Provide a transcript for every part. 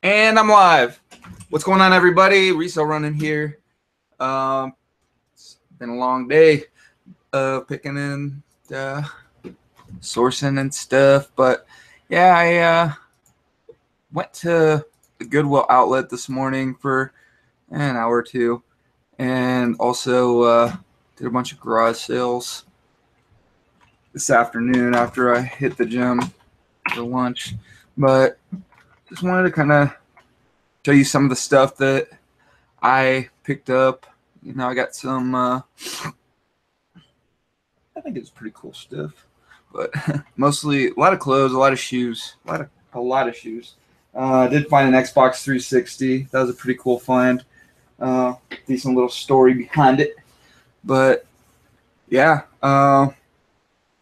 And I'm live. What's going on, everybody? Resale Ronin here. It's been a long day of picking and sourcing and stuff, but yeah, I went to the Goodwill Outlet this morning for an hour or two, and also did a bunch of garage sales this afternoon after I hit the gym for lunch. But just wanted to kind of show you some of the stuff that I picked up. You know, I got some, I think it's pretty cool stuff, but mostly a lot of clothes, a lot of shoes, a lot of shoes. I did find an Xbox 360. That was a pretty cool find. Decent little story behind it, but yeah.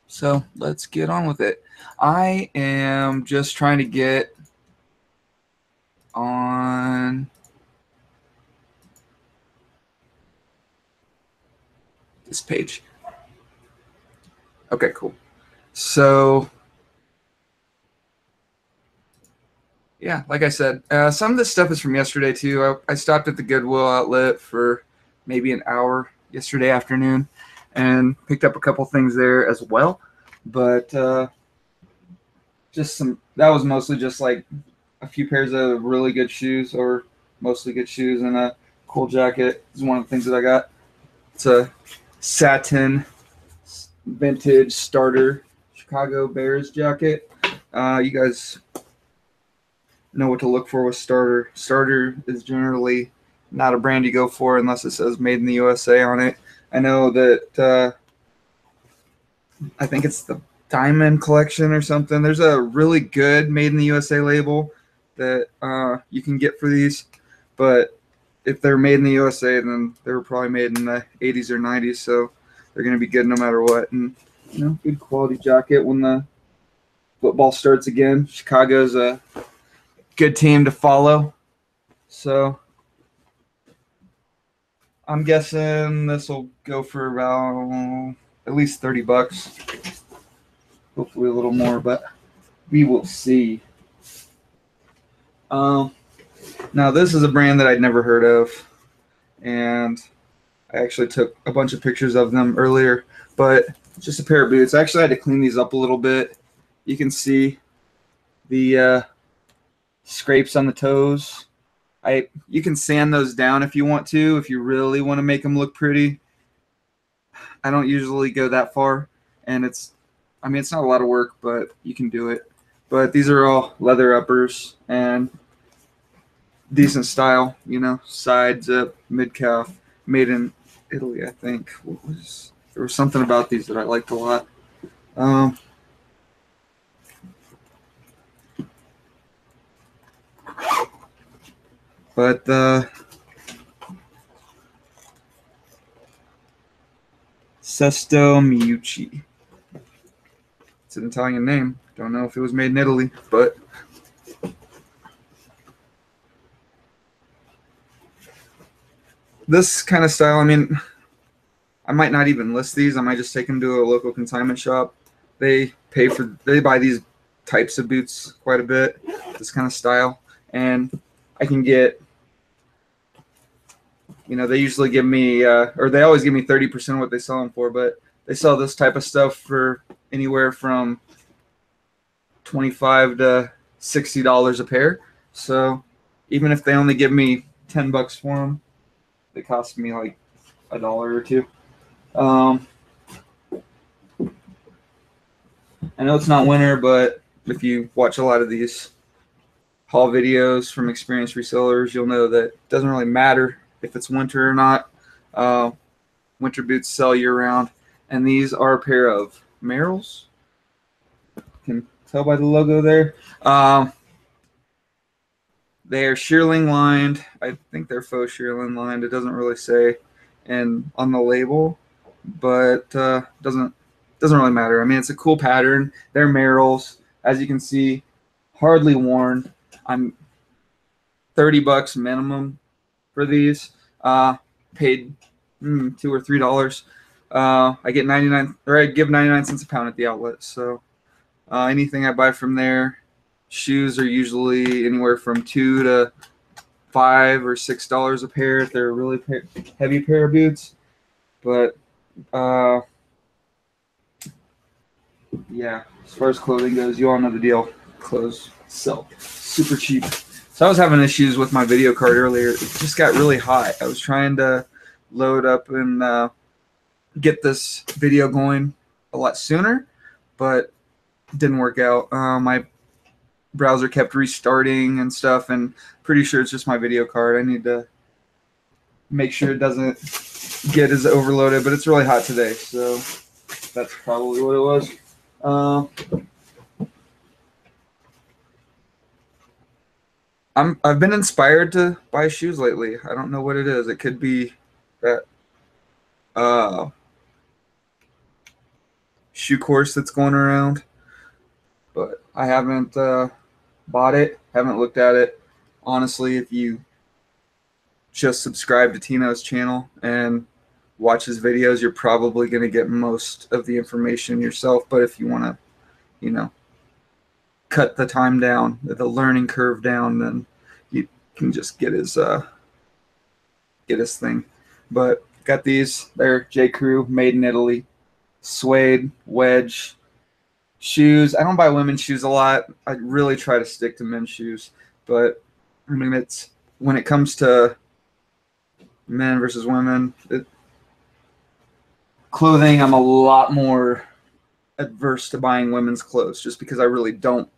So let's get on with it. I am just trying to get on this page. Okay, cool. So yeah, like I said, some of this stuff is from yesterday too. I stopped at the Goodwill Outlet for maybe an hour yesterday afternoon and picked up a couple things there as well. But just some, that was mostly just like a few pairs of really good shoes, or mostly good shoes, and a cool jacket is one of the things that I got. It's a satin vintage starter Chicago Bears jacket. You guys know what to look for with Starter. Starter is generally not a brand you go for unless it says made in the USA on it. I know that I think it's the Diamond Collection or something. There's a really good made in the USA label that you can get for these, but if they're made in the USA, then they were probably made in the 80s or 90s, so they're going to be good no matter what. And you know, good quality jacket when the football starts again. Chicago's a good team to follow, so I'm guessing this will go for about at least $30. Hopefully a little more, but we will see. Now this is a brand that I'd never heard of, and I actually took a bunch of pictures of them earlier, but just a pair of boots. I actually had to clean these up a little bit. You can see the scrapes on the toes. You can sand those down if you want to, if you really want to make them look pretty. I don't usually go that far, and it's not a lot of work, but you can do it. But these are all leather uppers and decent style, you know, side zip, mid calf, made in Italy, I think. There was something about these that I liked a lot. But Sesto Miucci. It's an Italian name. Don't know if it was made in Italy, but this kind of style, I mean, I might not even list these. I might just take them to a local consignment shop. They buy these types of boots quite a bit, this kind of style, and I can get, you know, they usually give me, or they always give me 30% of what they sell them for, but they sell this type of stuff for anywhere from $25 to $60 a pair. So even if they only give me $10 for them, they cost me like $1 or $2. I know it's not winter, but if you watch a lot of these haul videos from experienced resellers, you'll know that it doesn't really matter if it's winter or not. Winter boots sell year-round, and these are a pair of Merrells. You can tell by the logo there. They are shearling lined. I think they're faux shearling lined. It doesn't really say on the label, but doesn't really matter. I mean, it's a cool pattern. They're Merrells, as you can see, hardly worn. I'm $30 minimum for these. Paid $2 or $3. I get 99, or I give 99 cents a pound at the outlet. So anything I buy from there, shoes are usually anywhere from $2 to $5 or $6 a pair if they're a really heavy pair of boots. But yeah, as far as clothing goes, you all know the deal. Clothes sell super cheap. So I was having issues with my video card earlier. It just got really hot. I was trying to load up and get this video going a lot sooner, but it didn't work out. My browser kept restarting and stuff, and pretty sure it's just my video card. I need to make sure it doesn't get as overloaded, but it's really hot today, so that's probably what it was. I've been inspired to buy shoes lately. I don't know what it is. It could be that shoe course that's going around, but I haven't bought it, haven't looked at it. Honestly, if you just subscribe to Tino's channel and watch his videos, you're probably going to get most of the information yourself. But if you want to, you know, cut the time down, the learning curve down, then you can just get his thing. But got these. They're J. Crew, made in Italy, suede wedge shoes. I don't buy women's shoes a lot. I really try to stick to men's shoes. But I mean, it's when it comes to men versus women, clothing, I'm a lot more adverse to buying women's clothes just because I really don't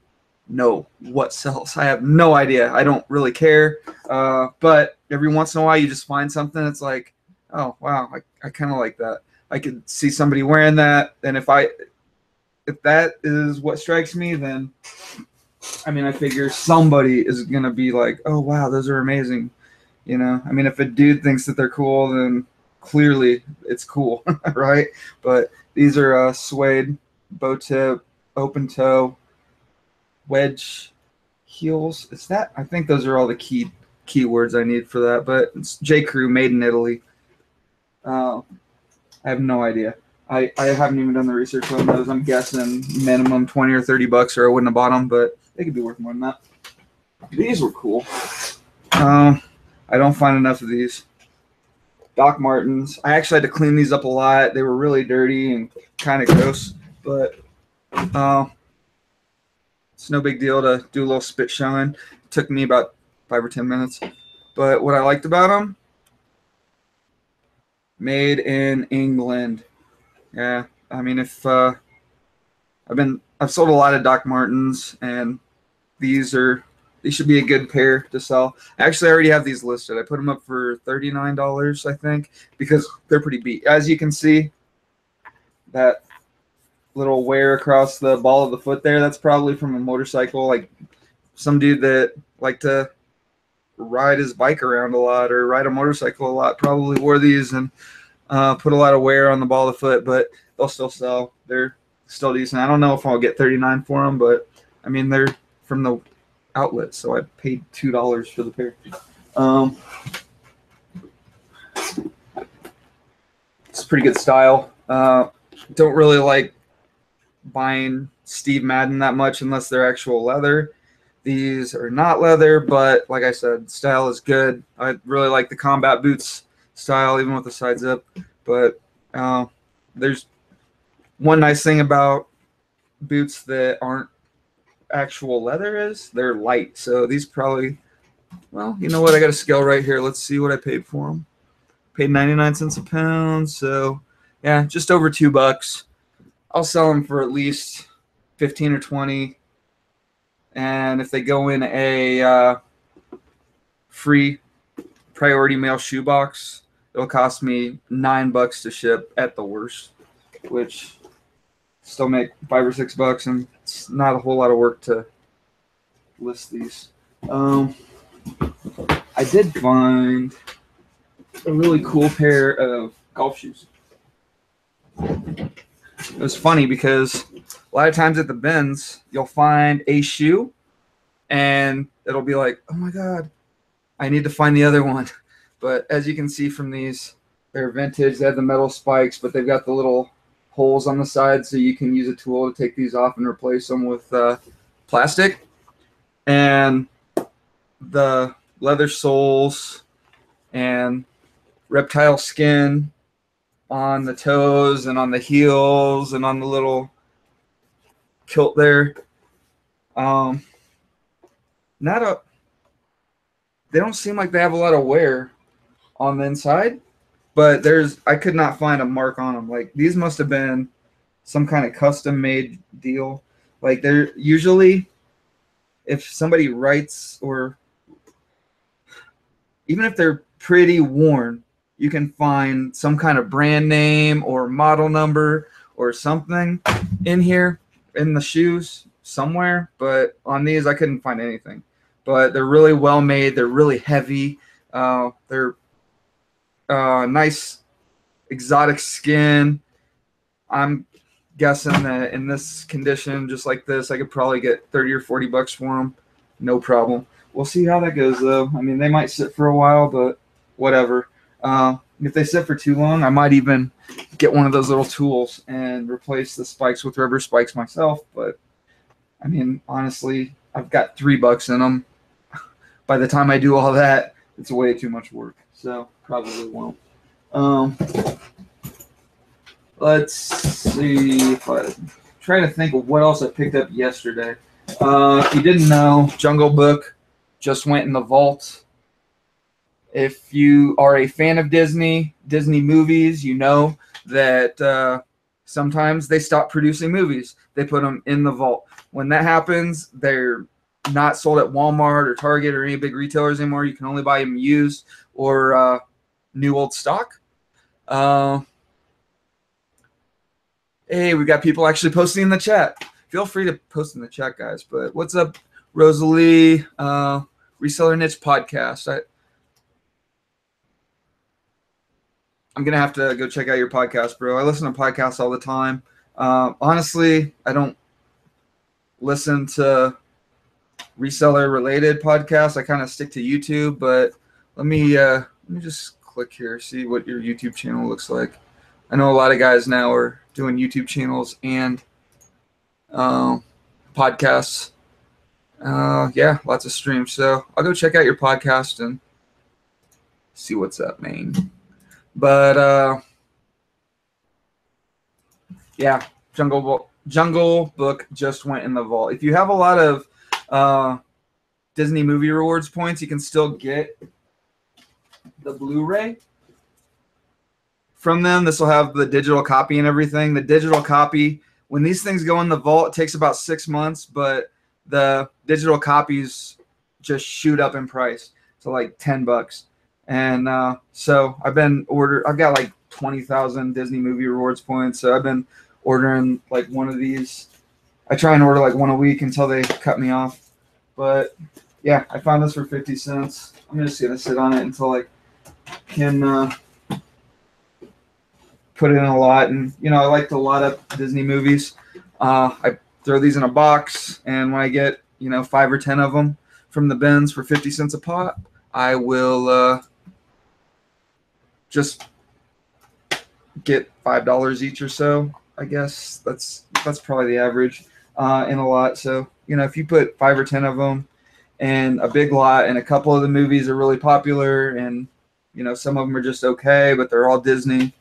know what sells. I have no idea. I don't really care. But every once in a while you just find something that's like, oh wow, I kind of like that. I could see somebody wearing that, and if that is what strikes me, then I mean, I figure somebody is gonna be like, oh wow, those are amazing. You know, I mean, if a dude thinks that they're cool, then clearly it's cool, right? But these are suede, bow tip, open toe, wedge heels. Is that? I think those are all the keywords I need for that. But it's J. Crew, made in Italy. I have no idea. I haven't even done the research on those. I'm guessing minimum 20 or 30 bucks, or I wouldn't have bought them, but they could be worth more than that. These were cool. I don't find enough of these. Doc Martens. I actually had to clean these up a lot. They were really dirty and kind of gross, but it's no big deal to do a little spit shine. It took me about 5 or 10 minutes. But what I liked about them, made in England. Yeah, I mean, if I've sold a lot of Doc Martens, and these should be a good pair to sell. Actually, I already have these listed. I put them up for $39, I think, because they're pretty beat. As you can see, that little wear across the ball of the foot there, that's probably from a motorcycle. Like some dude that liked to ride his bike around a lot or ride a motorcycle a lot probably wore these and put a lot of wear on the ball of the foot, but they'll still sell. They're still decent. I don't know if I'll get $39 for them, but I mean, they're from the outlet, so I paid $2 for the pair. It's pretty good style. Don't really like buying Steve Madden that much unless they're actual leather. These are not leather, but like I said, style is good. I really like the combat boots style, even with the side zip. But there's one nice thing about boots that aren't actual leather is they're light. So these probably, well, you know what? I got a scale right here. Let's see what I paid for them. Paid 99 cents a pound. So yeah, just over $2. I'll sell them for at least 15 or 20. And if they go in a free priority mail shoebox, it'll cost me $9 to ship at the worst, which still make $5 or $6, and it's not a whole lot of work to list these. I did find a really cool pair of golf shoes. It was funny because a lot of times at the bins, you'll find a shoe and it'll be like, oh my God, I need to find the other one. But as you can see from these, they're vintage. They have the metal spikes, but they've got the little holes on the side so you can use a tool to take these off and replace them with plastic. and the leather soles and reptile skin on the toes and on the heels and on the little kilt there. Not a. They don't seem like they have a lot of wear on the inside, but I could not find a mark on them. Like, these must have been some kind of custom made deal. Like, they're usually, if somebody writes, or even if they're pretty worn, you can find some kind of brand name or model number or something in here in the shoes somewhere. But on these, I couldn't find anything. But they're really well made. They're really heavy. They're nice exotic skin. I'm guessing that in this condition, just like this, I could probably get 30 or 40 bucks for them. No problem. We'll see how that goes, though. I mean, they might sit for a while, but whatever. If they sit for too long, I might even get one of those little tools and replace the spikes with rubber spikes myself. But, I mean, honestly, I've got $3 in them. By the time I do all that, it's way too much work. So probably won't. Let's see if I try to think of what else I picked up yesterday. If you didn't know, Jungle Book just went in the vault. If you are a fan of Disney movies, you know that sometimes they stop producing movies. They put them in the vault. When that happens, they're not sold at Walmart or Target or any big retailers anymore. You can only buy them used or new old stock. Hey, we got people actually posting in the chat. Feel free to post in the chat, guys. But what's up, Rosalie? Reseller Niche Podcast. I'm going to have to go check out your podcast, bro. I listen to podcasts all the time. Honestly, I don't listen to reseller-related podcasts. I kind of stick to YouTube, but let me just click here, see what your YouTube channel looks like. I know a lot of guys now are doing YouTube channels and podcasts. Yeah, lots of streams. So I'll go check out your podcast and see what's up, man. But yeah, Jungle Book just went in the vault. If you have a lot of Disney movie rewards points, you can still get the Blu-ray from them. This will have the digital copy and everything. The digital copy, when these things go in the vault, it takes about 6 months, but the digital copies just shoot up in price to like $10. And so I've got like 20,000 Disney movie rewards points. So I've been ordering like one of these. I try and order like one a week until they cut me off. But yeah, I found this for 50 cents. I'm just going to sit on it until I can put it in a lot. And, you know, I like to lot up Disney movies. I throw these in a box, and when I get, 5 or 10 of them from the bins for 50 cents a pop, I will just get $5 each or so. I guess that's probably the average in a lot. So, if you put 5 or 10 of them in a big lot, and a couple of the movies are really popular, and some of them are just okay, but they're all Disney,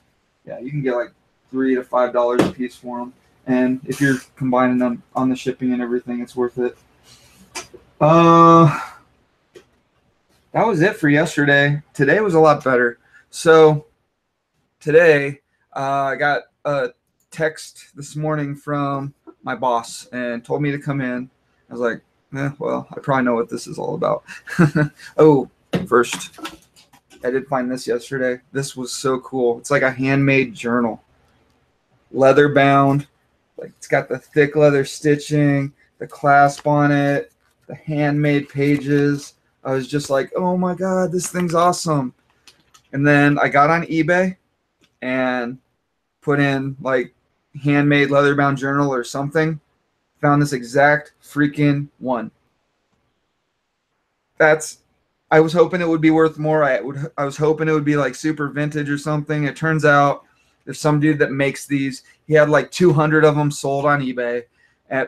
yeah, you can get like $3 to $5 a piece for them. And if you're combining them on the shipping and everything, it's worth it. That was it for yesterday. Today was a lot better. So today I got a text this morning from my boss and told me to come in. I was like, well, I probably know what this is all about. Oh, first, I did find this yesterday. This was so cool. It's like a handmade journal, leather bound. Like, it's got the thick leather stitching, the clasp on it, the handmade pages. I was just like, oh my God, this thing's awesome. And then I got on eBay and put in like handmade leather bound journal or something. Found this exact freaking one. I was hoping it would be worth more. I was hoping it would be like super vintage or something. It turns out there's some dude that makes these. He had like 200 of them sold on eBay,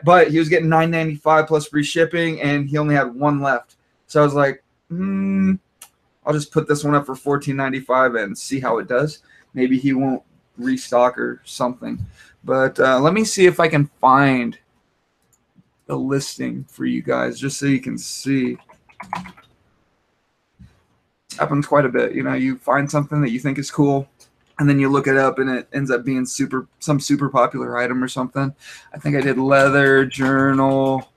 But he was getting $9.95 plus free shipping, and he only had one left. So I was like, I'll just put this one up for $14.95 and see how it does. Maybe he won't restock or something. But let me see if I can find the listing for you guys, just so you can see. It happens quite a bit. You know, you find something that you think is cool, and then you look it up, and it ends up being some super popular item or something. I think I did leather journal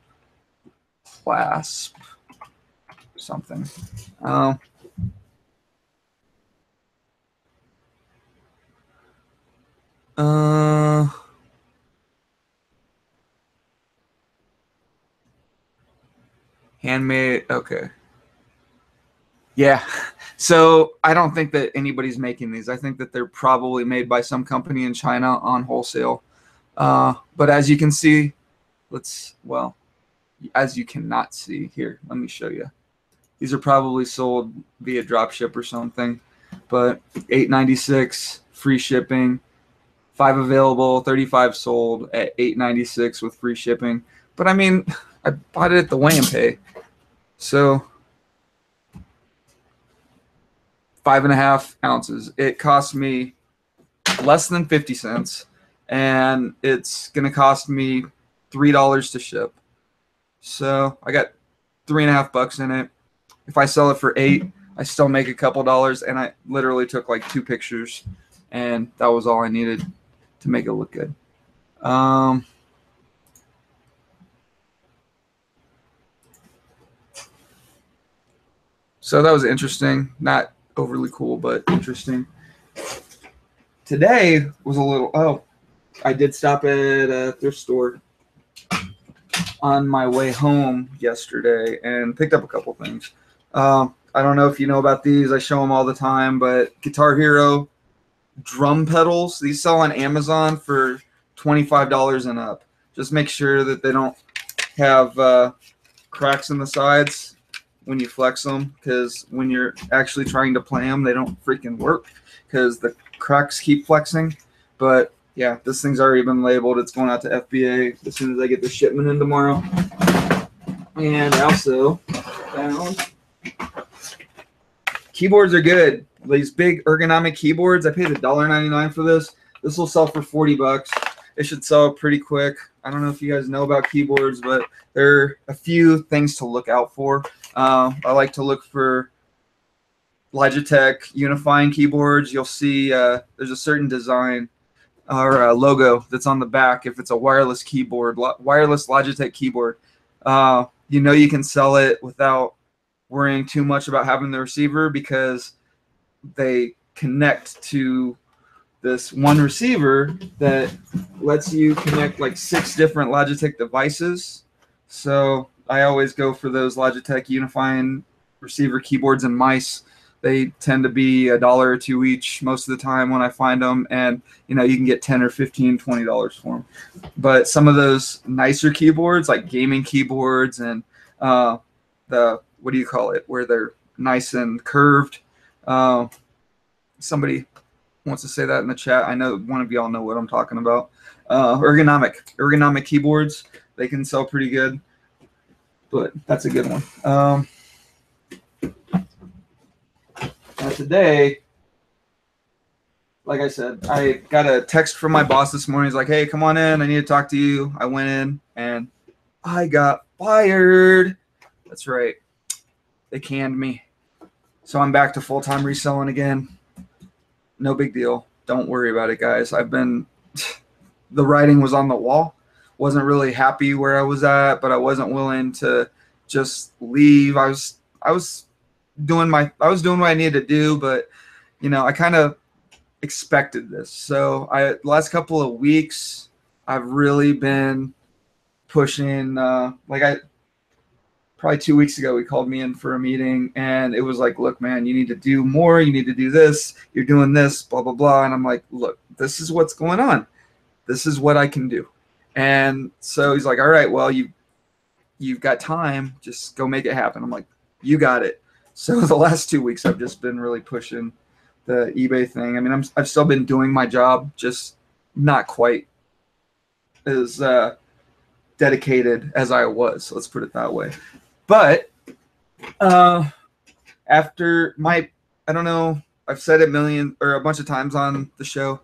clasp or something. Handmade. Okay. Yeah. So I don't think that anybody's making these. I think that they're probably made by some company in China on wholesale. But as you can see, as you cannot see here, let me show you. These are probably sold via dropship or something. But $8.96 free shipping, 5 available, 35 sold at $8.96 with free shipping. But I mean, I bought it at the weigh and pay. So 5.5 ounces. It cost me less than 50 cents, and it's going to cost me $3 to ship. So I got $3.50 in it. If I sell it for $8, I still make a couple dollars, and I literally took like 2 pictures, and that was all I needed to make it look good. So that was interesting. Not overly cool, but interesting. Today was a little, I did stop at a thrift store on my way home yesterday and picked up a couple things. I don't know if you know about these. I show them all the time, but Guitar Hero drum pedals. These sell on Amazon for $25 and up. Just make sure that they don't have cracks in the sides when you flex them, because when you're actually trying to play them, they don't freaking work because the cracks keep flexing. But yeah, this thing's already been labeled. It's going out to FBA as soon as I get the shipment in tomorrow. And I also found keyboards are good. These big ergonomic keyboards, I paid $1.99 for this. This will sell for $40. It should sell pretty quick. I don't know if you guys know about keyboards, but there are a few things to look out for. I like to look for Logitech unifying keyboards. You'll see there's a certain design or logo that's on the back if it's a wireless keyboard, wireless Logitech keyboard. You know you can sell it without worrying too much about having the receiver, because they connect to this one receiver that lets you connect like 6 different Logitech devices. So I always go for those Logitech unifying receiver keyboards and mice. They tend to be $1 or $2 each most of the time when I find them, and you know you can get $10 or $15, $20 for them. But some of those nicer keyboards, like gaming keyboards, and the what do you call it, where they're nice and curved. Somebody wants to say that in the chat. I know one of y'all know what I'm talking about. Ergonomic keyboards, they can sell pretty good, but that's a good one. Now today, like I said, I got a text from my boss this morning. He's like, hey, come on in. I need to talk to you. I went in and I got fired. That's right. They canned me. So I'm back to full-time reselling again. No big deal. Don't worry about it, guys. the writing was on the wall. Wasn't really happy where I was at, but I wasn't willing to just leave. I was doing what I needed to do, but you know, I kind of expected this. So the last couple of weeks, I've really been pushing. Probably 2 weeks ago, he called me in for a meeting, and it was like, look, man, you need to do more. You need to do this. You're doing this, blah, blah, blah. And I'm like, look, this is what's going on. This is what I can do. And so he's like, all right, well, you've got time. Just go make it happen. I'm like, you got it. So the last 2 weeks, I've just been really pushing the eBay thing. I mean, I've still been doing my job, just not quite as dedicated as I was. Let's put it that way. But after my, I don't know, I've said it a bunch of times on the show.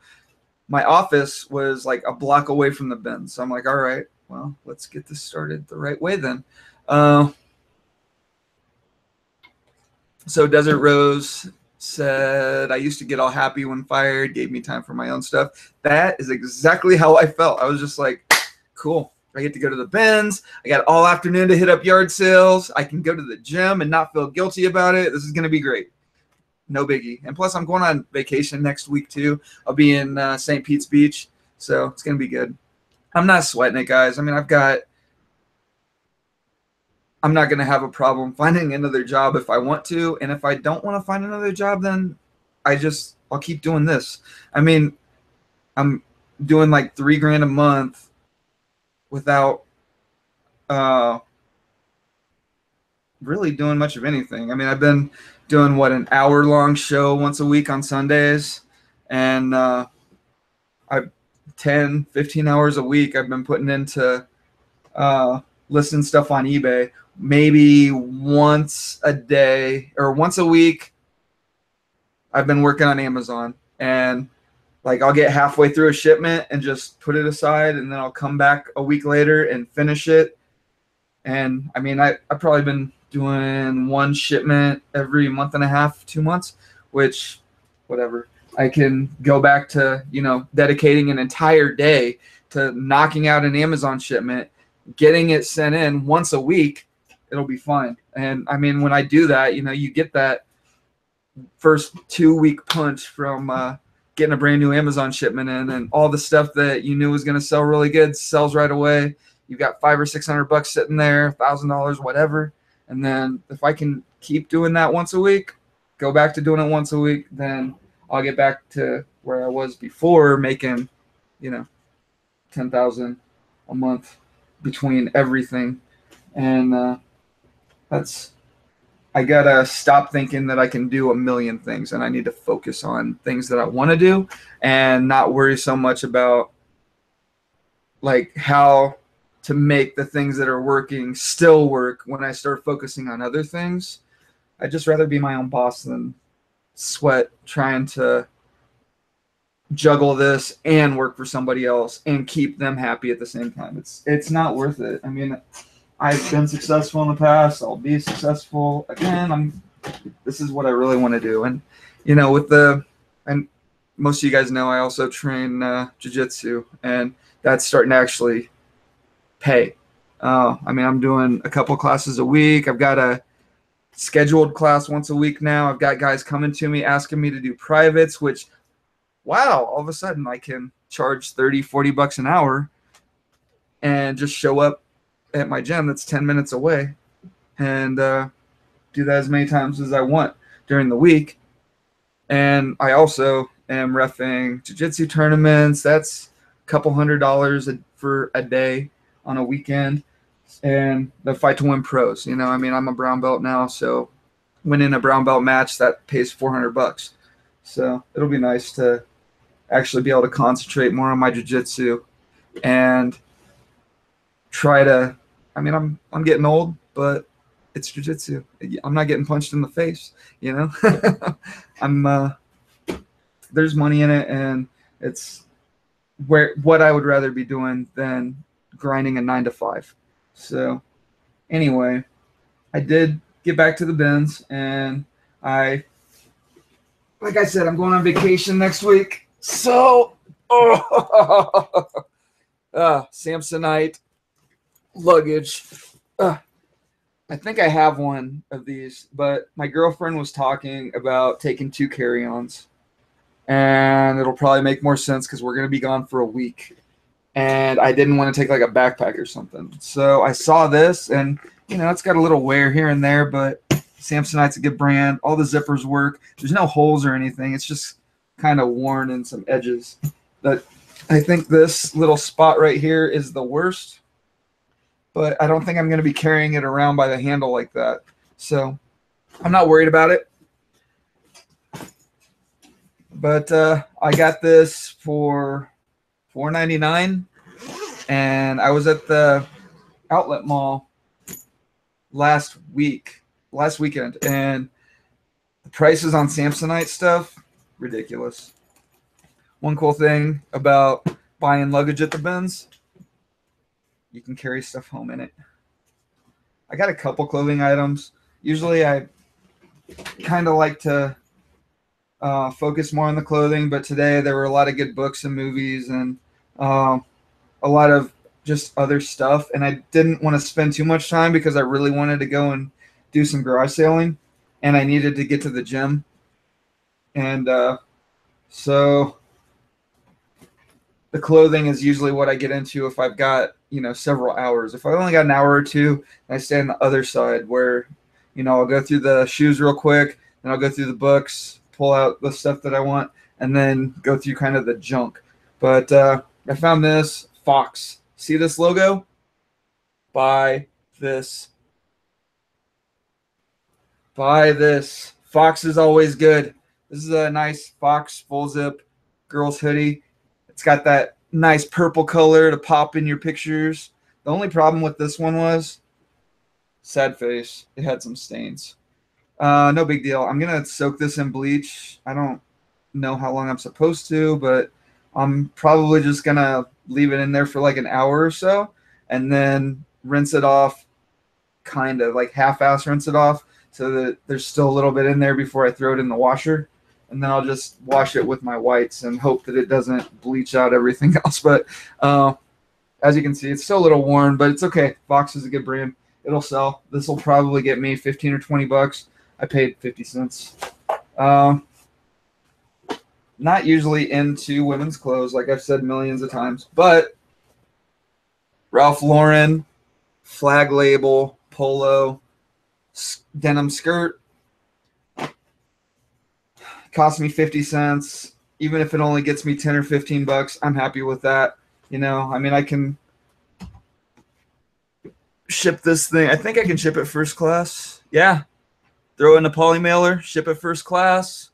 My office was like a block away from the bin. So I'm like, all right, well, let's get this started the right way then. So Desert Rose said, I used to get all happy when fired, gave me time for my own stuff. That is exactly how I felt. I was just like, cool. I get to go to the bins. I got all afternoon to hit up yard sales. I can go to the gym and not feel guilty about it. This is going to be great. No biggie. And plus, I'm going on vacation next week, too. I'll be in St. Pete's Beach, so it's going to be good. I'm not sweating it, guys. I mean, I'm not going to have a problem finding another job if I want to. And if I don't want to find another job, then I'll keep doing this. I mean, I'm doing like $3,000 a month without really doing much of anything. I mean, I've been doing an hour-long show once a week on Sundays, and 10, 15 hours a week I've been putting into listing stuff on eBay. Maybe once a day or once a week I've been working on Amazon, and like I'll get halfway through a shipment and just put it aside, and then I'll come back a week later and finish it. And I mean, I've probably been doing one shipment every month and a half, 2 months, which whatever. I can go back to, dedicating an entire day to knocking out an Amazon shipment, getting it sent in once a week. It'll be fine. And I mean, when I do that, you get that first 2-week punch from getting a brand new Amazon shipment in, and all the stuff that you knew was going to sell really good sells right away. You've got $500 or $600 sitting there, $1,000, whatever. And then if I can keep doing that once a week, go back to doing it once a week, then I'll get back to where I was before, making, $10,000 a month between everything. And I gotta stop thinking that I can do a million things, and I need to focus on things that I want to do and not worry so much about like how to make the things that are working still work when I start focusing on other things. I'd just rather be my own boss than sweat trying to juggle this and work for somebody else and keep them happy at the same time. It's not worth it. I mean, I've been successful in the past. I'll be successful again. This is what I really want to do. And, and most of you guys know I also train jiu-jitsu, and that's starting to actually pay. I mean, I'm doing a couple classes a week. I've got a scheduled class once a week now. I've got guys coming to me asking me to do privates, which, wow, all of a sudden I can charge $30, $40 an hour and just show up at my gym that's 10 minutes away and do that as many times as I want during the week. And I also am reffing jiu-jitsu tournaments. That's a couple $100 for a day on a weekend, and the Fight to Win pros. I mean, I'm a brown belt now, so winning a brown belt match, that pays $400. So it'll be nice to actually be able to concentrate more on my jiu-jitsu and try to, I mean, I'm getting old, but it's jiu-jitsu. I'm not getting punched in the face, there's money in it, and it's what I would rather be doing than grinding a 9 to 5. So anyway, I did get back to the bins, and like I said, I'm going on vacation next week. So, Samsonite luggage. I think I have one of these, but my girlfriend was talking about taking 2 carry-ons, and it'll probably make more sense because we're going to be gone for a week, and I didn't want to take like a backpack or something. So I saw this, and it's got a little wear here and there, but Samsonite's a good brand. All the zippers work. There's no holes or anything. It's just kind of worn in some edges. But I think this little spot right here is the worst, but I don't think I'm going to be carrying it around by the handle like that. So I'm not worried about it. But I got this for $4.99, and I was at the Outlet Mall last weekend, and the prices on Samsonite stuff, ridiculous. One cool thing about buying luggage at the bins, you can carry stuff home in it. I got a couple clothing items. Usually I kind of like to focus more on the clothing, but today there were a lot of good books and movies and a lot of just other stuff, and I didn't want to spend too much time because I really wanted to go and do some garage sailing, and I needed to get to the gym. And so the clothing is usually what I get into if I've got, several hours. If I only got an hour or two, I stay on the other side where, I'll go through the shoes real quick, then I'll go through the books, pull out the stuff that I want, and then go through kind of the junk. But I found this Fox. See this logo? Buy this. Buy this. Fox is always good. This is a nice Fox full zip girls hoodie. It's got that nice purple color to pop in your pictures. The only problem with this one was sad face. It had some stains. No big deal. I'm going to soak this in bleach. I don't know how long I'm supposed to, but I'm probably just going to leave it in there for like an hour or so and then rinse it off, kind of like half-ass rinse it off so that there's still a little bit in there before I throw it in the washer. And then I'll just wash it with my whites and hope that it doesn't bleach out everything else. But as you can see, it's still a little worn, but it's okay. Fox is a good brand. It'll sell. This will probably get me 15 or 20 bucks. I paid 50 cents. Not usually into women's clothes, like I've said millions of times, but Ralph Lauren, Flag Label, Polo, denim skirt, cost me 50 cents. Even if it only gets me 10 or 15 bucks, I'm happy with that. I can ship this thing. I think I can ship it first class. Yeah. Throw in a poly mailer, ship it first class.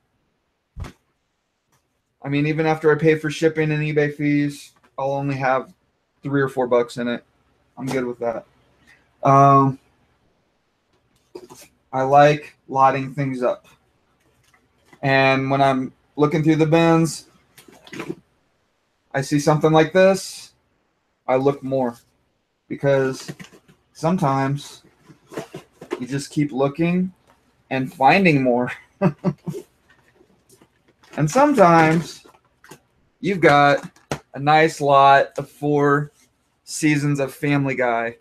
Even after I pay for shipping and eBay fees, I'll only have $3 or $4 in it. I'm good with that. I like lotting things up. And when I'm looking through the bins, I see something like this, I look more. Because sometimes you just keep looking and finding more. And sometimes you've got a nice lot of 4 seasons of Family Guy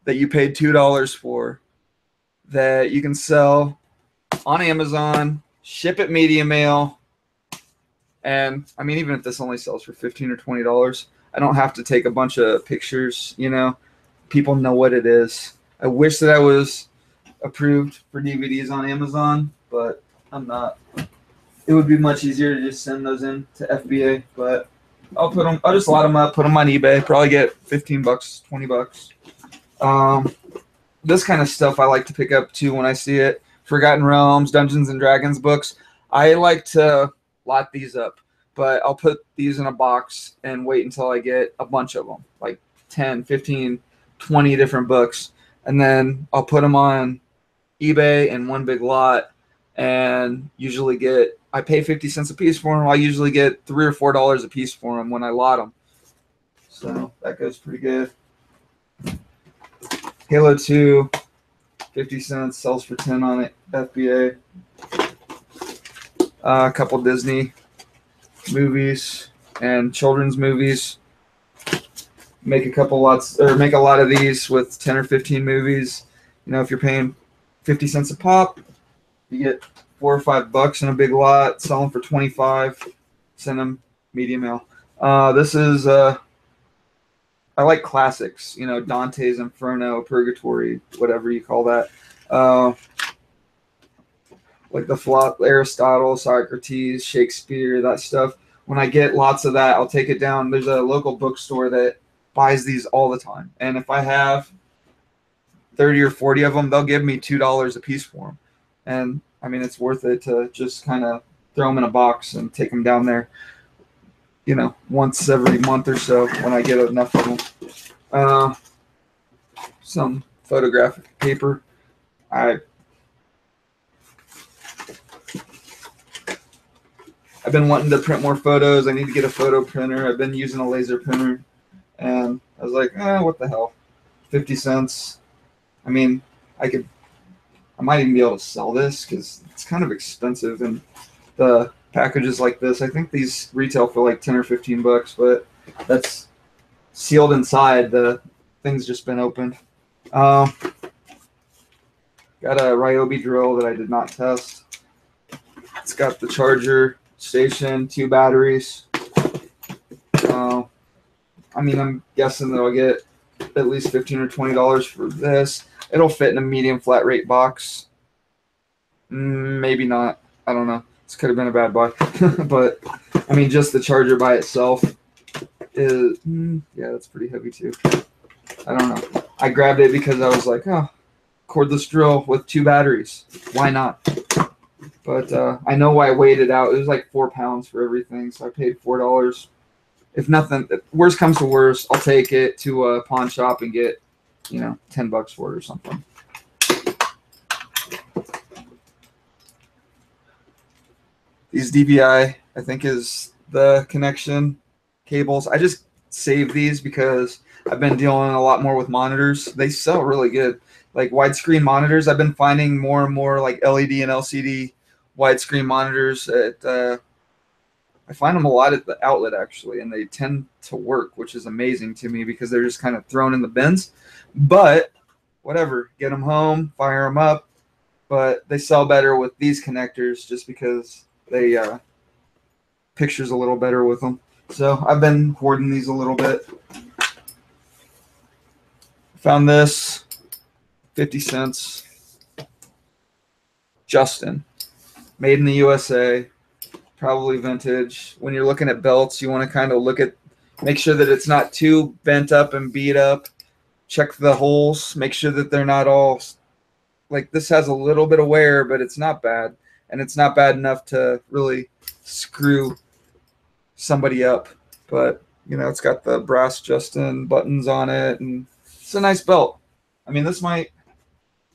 that you paid $2 for that you can sell on Amazon, ship it medium mail. And even if this only sells for $15 or $20, I don't have to take a bunch of pictures. People know what it is. I wish that I was approved for DVDs on Amazon, but I'm not. It would be much easier to just send those in to FBA, but I'll just lot them up, put them on eBay, probably get 15 bucks, 20 bucks. This kind of stuff I like to pick up too when I see it. Forgotten Realms, Dungeons and Dragons books. I like to lot these up, but I'll put these in a box and wait until I get a bunch of them, like 10, 15, 20 different books. And then I'll put them on eBay in one big lot and usually I pay 50 cents a piece for them. I usually get $3 or $4 a piece for them when I lot them. So that goes pretty good. Halo 2, 50 cents, sells for 10 on it, FBA. A couple Disney movies and children's movies. Make a lot of these with 10 or 15 movies. If you're paying 50 cents a pop, you get $4 or $5 in a big lot. Sell them for 25. Send them medium mail. This is I like classics. Dante's Inferno, Purgatory, whatever you call that. Like the Aristotle, Socrates, Shakespeare, that stuff. When I get lots of that, I'll take it down. There's a local bookstore that buys these all the time, and if I have 30 or 40 of them, they'll give me $2 a piece for them. And it's worth it to just kind of throw them in a box and take them down there, once every month or so when I get enough of them. Uh, some photographic paper. I've been wanting to print more photos. I need to get a photo printer. I've been using a laser printer, and I was like, what the hell, 50 cents. I mean, I might even be able to sell this because it's kind of expensive, and the packages like this, I think these retail for like 10 or 15 bucks, but that's sealed inside. The thing's just been opened. Got a Ryobi drill that I did not test. It's got the charger station, 2 batteries. I mean, I'm guessing that I'll get at least $15 or $20 for this. It'll fit in a medium flat rate box. Maybe not. I don't know. This could have been a bad buy. But, I mean, just the charger by itself is, yeah, that's pretty heavy too. I don't know. I grabbed it because I was like, cordless drill with 2 batteries. Why not? But I know why I weighed it out. It was like 4 pounds for everything, so I paid $4. If nothing, if worst comes to worst, I'll take it to a pawn shop and get, 10 bucks for it or something. These DVI, I think, is the connection cables. I just save these because I've been dealing a lot more with monitors. They sell really good. Like widescreen monitors, I've been finding more and more like LED and LCD widescreen monitors at I find them a lot at the outlet actually, and they tend to work, which is amazing to me because they're just kind of thrown in the bins. But whatever, get them home, fire them up. But they sell better with these connectors just because they pictures a little better with them. So I've been hoarding these a little bit. Found this, 50 cents. Justin, made in the USA. Probably vintage. When you're looking at belts, you want to kind of make sure that it's not too bent up and beat up. Check the holes. Make sure that they're not all, like this has a little bit of wear, but it's not bad. And it's not bad enough to really screw somebody up. But, it's got the brass Justin buttons on it, and it's a nice belt. I mean, this might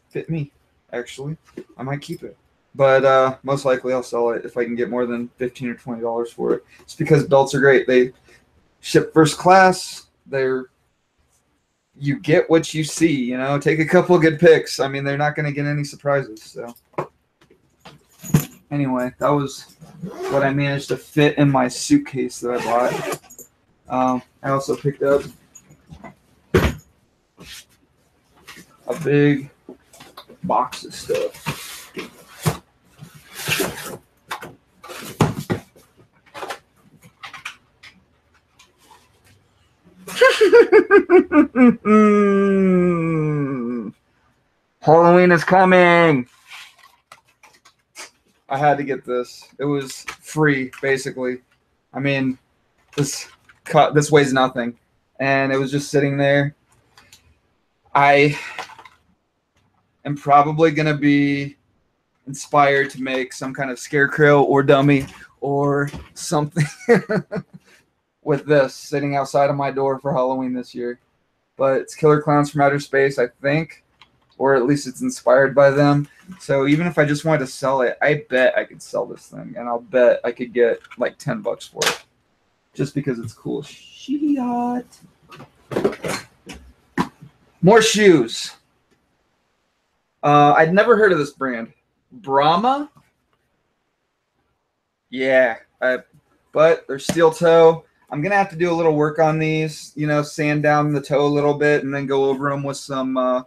fit me, actually. I might keep it. But most likely I'll sell it if I can get more than $15 or $20 for it. It's because belts are great. They ship first class. You get what you see, Take a couple of good picks. I mean, they're not going to get any surprises. So anyway, that was what I managed to fit in my suitcase that I bought. I also picked up a big box of stuff. Halloween is coming. I had to get this. It was free, basically. I mean, this weighs nothing, and it was just sitting there. I am probably gonna be inspired to make some kind of scarecrow or dummy or something with this sitting outside of my door for Halloween this year. But it's Killer Clowns from Outer Space, I think, or at least it's inspired by them. So even if I just wanted to sell it, I bet I could sell this thing, and I'll bet I could get like 10 bucks for it, just because it's cool. Shit. More shoes. I'd never heard of this brand. Brahma? Yeah, but they're steel toe. I'm going to have to do a little work on these, sand down the toe a little bit and then go over them with some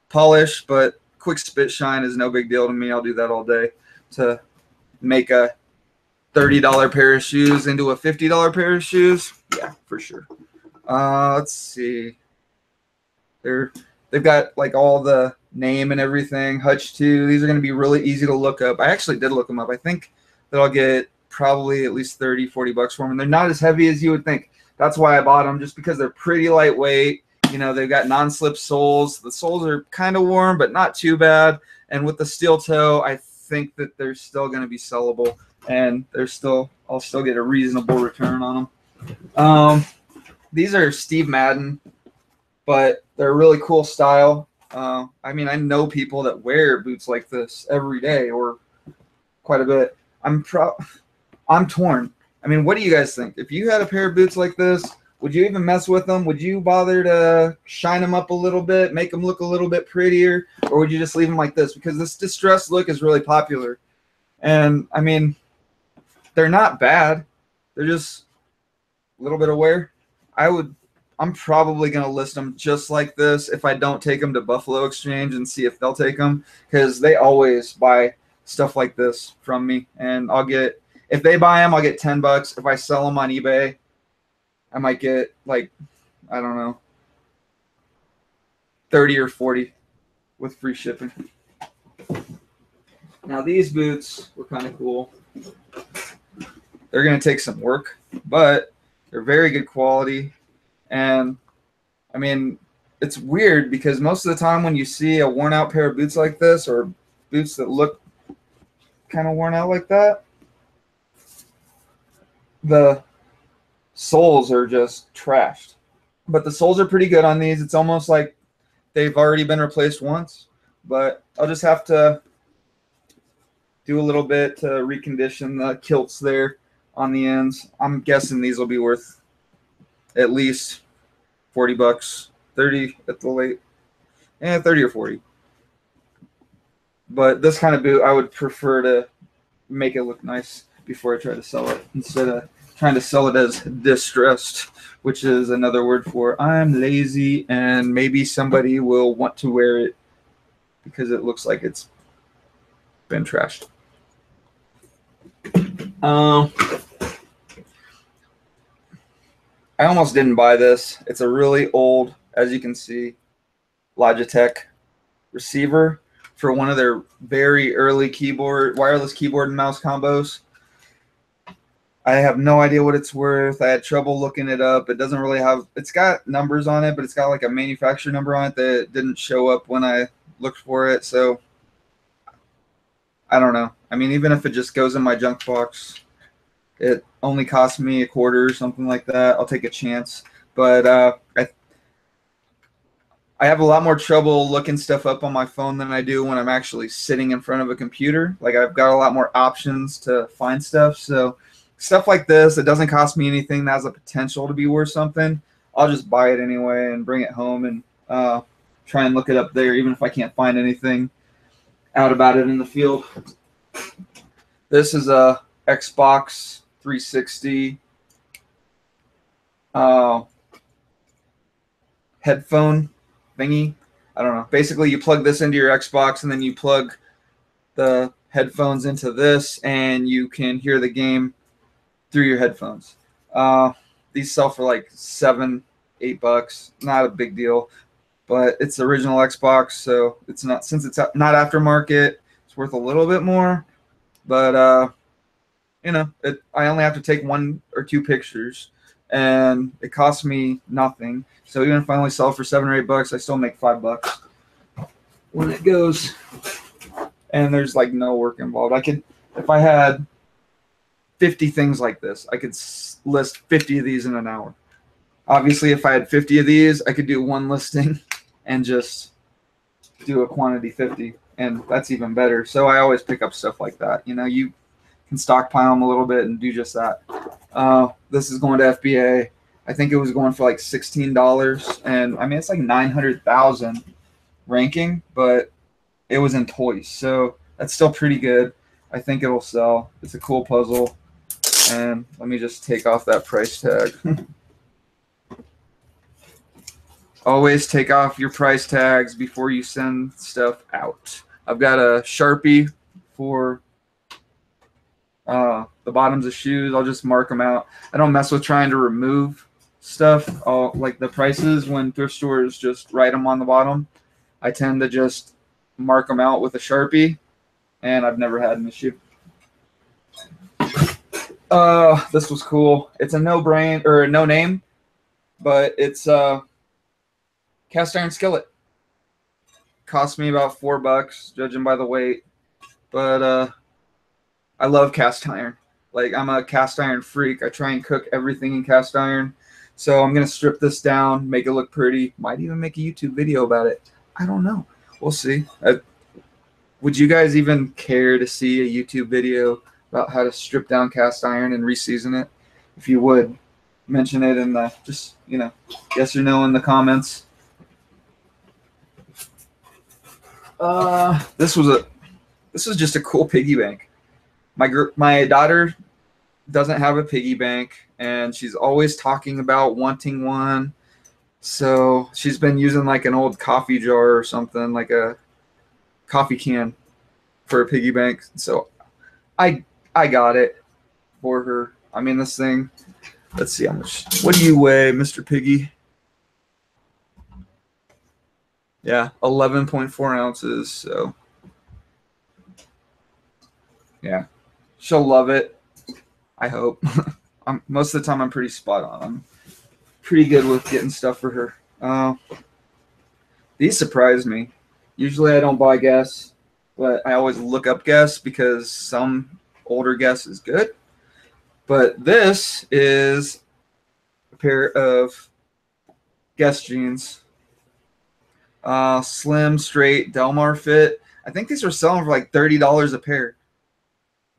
polish. But quick spit shine is no big deal to me. I'll do that all day to make a $30 pair of shoes into a $50 pair of shoes. Yeah, for sure. Let's see. They've got like all the name and everything. Hutch 2. These are going to be really easy to look up. I actually did look them up. I think that I'll get probably at least 30, 40 bucks for them. And they're not as heavy as you would think. That's why I bought them, just because they're pretty lightweight. They've got non-slip soles. The soles are kind of warm, but not too bad. And with the steel toe, I think that they're still going to be sellable, and I'll still get a reasonable return on them. These are Steve Madden but they're a really cool style. I mean, I know people that wear boots like this every day or quite a bit. I'm torn. I mean, what do you guys think? If you had a pair of boots like this, would you even mess with them? Would you bother to shine them up a little bit, make them look a little bit prettier, or would you just leave them like this? Because this distressed look is really popular. And, I mean, they're not bad. They're just a little bit of wear. I'm probably going to list them just like this if I don't take them to Buffalo Exchange and see if they'll take them, because they always buy stuff like this from me. And if they buy them, I'll get $10. If I sell them on eBay, I might get, like, I don't know, 30 or 40 with free shipping. Now these boots were kind of cool. They're going to take some work, but they're very good quality. And I mean, it's weird because most of the time when you see a worn out pair of boots like this, or boots that look kind of worn out like that, the soles are just trashed. But the soles are pretty good on these. It's almost like they've already been replaced once. But I'll just have to do a little bit to recondition the kilts there on the ends. I'm guessing these will be worth at least $40, 30 at the late, 30 or 40. But this kind of boot, I would prefer to make it look nice before I try to sell it, instead of trying to sell it as distressed, which is another word for I'm lazy and maybe somebody will want to wear it because it looks like it's been trashed. I almost didn't buy this. It's a really old, as you can see, Logitech receiver for one of their very early wireless keyboard and mouse combos. I have no idea what it's worth. I had trouble looking it up. It doesn't really have, it's got numbers on it, but it's got like a manufacturer number on it that didn't show up when I looked for it. So I don't know. I mean, even if it just goes in my junk box, it only cost me $0.25 or something like that, I'll take a chance. But I have a lot more trouble looking stuff up on my phone than I do when I'm actually sitting in front of a computer. Like, I've got a lot more options to find stuff. So stuff like this, it doesn't cost me anything that has a potential to be worth something. I'll just buy it anyway and bring it home and try and look it up there, even if I can't find anything out about it in the field. This is a Xbox 360 headphone thingy. I don't know. Basically, you plug this into your Xbox, and then you plug the headphones into this, and you can hear the game through your headphones. These sell for like $7, $8. Not a big deal, but it's the original Xbox, so it's not, since it's not aftermarket, it's worth a little bit more. But you know, I only have to take 1 or 2 pictures, and it costs me nothing. So even if I only sell it for $7 or $8, I still make $5 when it goes. And there's like no work involved. I could, if I had 50 things like this, I could list 50 of these in an hour. Obviously, if I had 50 of these, I could do one listing and just do a quantity 50, and that's even better. So I always pick up stuff like that. You know, you can stockpile them a little bit and do just that. This is going to FBA. I think it was going for like $16, and I mean, it's like 900,000 ranking, but it was in toys, so that's still pretty good. I think it'll sell. It's a cool puzzle. And let me just take off that price tag. Always take off your price tags before you send stuff out. I've got a Sharpie for the bottoms of shoes. I'll just mark them out. I don't mess with trying to remove stuff, like the prices when thrift stores just write them on the bottom. I tend to just mark them out with a Sharpie, and I've never had an issue. This was cool. It's a no-brain or a no-name, but it's a cast iron skillet. Cost me about $4, judging by the weight. But I love cast iron. Like, I'm a cast iron freak. I try and cook everything in cast iron. So I'm going to strip this down, make it look pretty. Might even make a YouTube video about it. I don't know. We'll see. Would you guys even care to see a YouTube video about how to strip down cast iron and reseason it? If you would, mention it in the, just, yes or no in the comments. This was just a cool piggy bank. My daughter doesn't have a piggy bank, and she's always talking about wanting one. So she's been using like an old coffee jar or something, like a coffee can for a piggy bank. So I got it for her. I mean, this thing, let's see how much. What do you weigh, Mr. Piggy? Yeah, 11.4 ounces. So yeah, she'll love it. I hope. Most of the time I'm pretty spot on. I'm pretty good with getting stuff for her. These surprise me. Usually I don't buy Guess, but I always look up Guess because some older Guess is good. But this is a pair of Guess jeans. Slim, straight, Delmar fit. I think these were selling for like $30 a pair,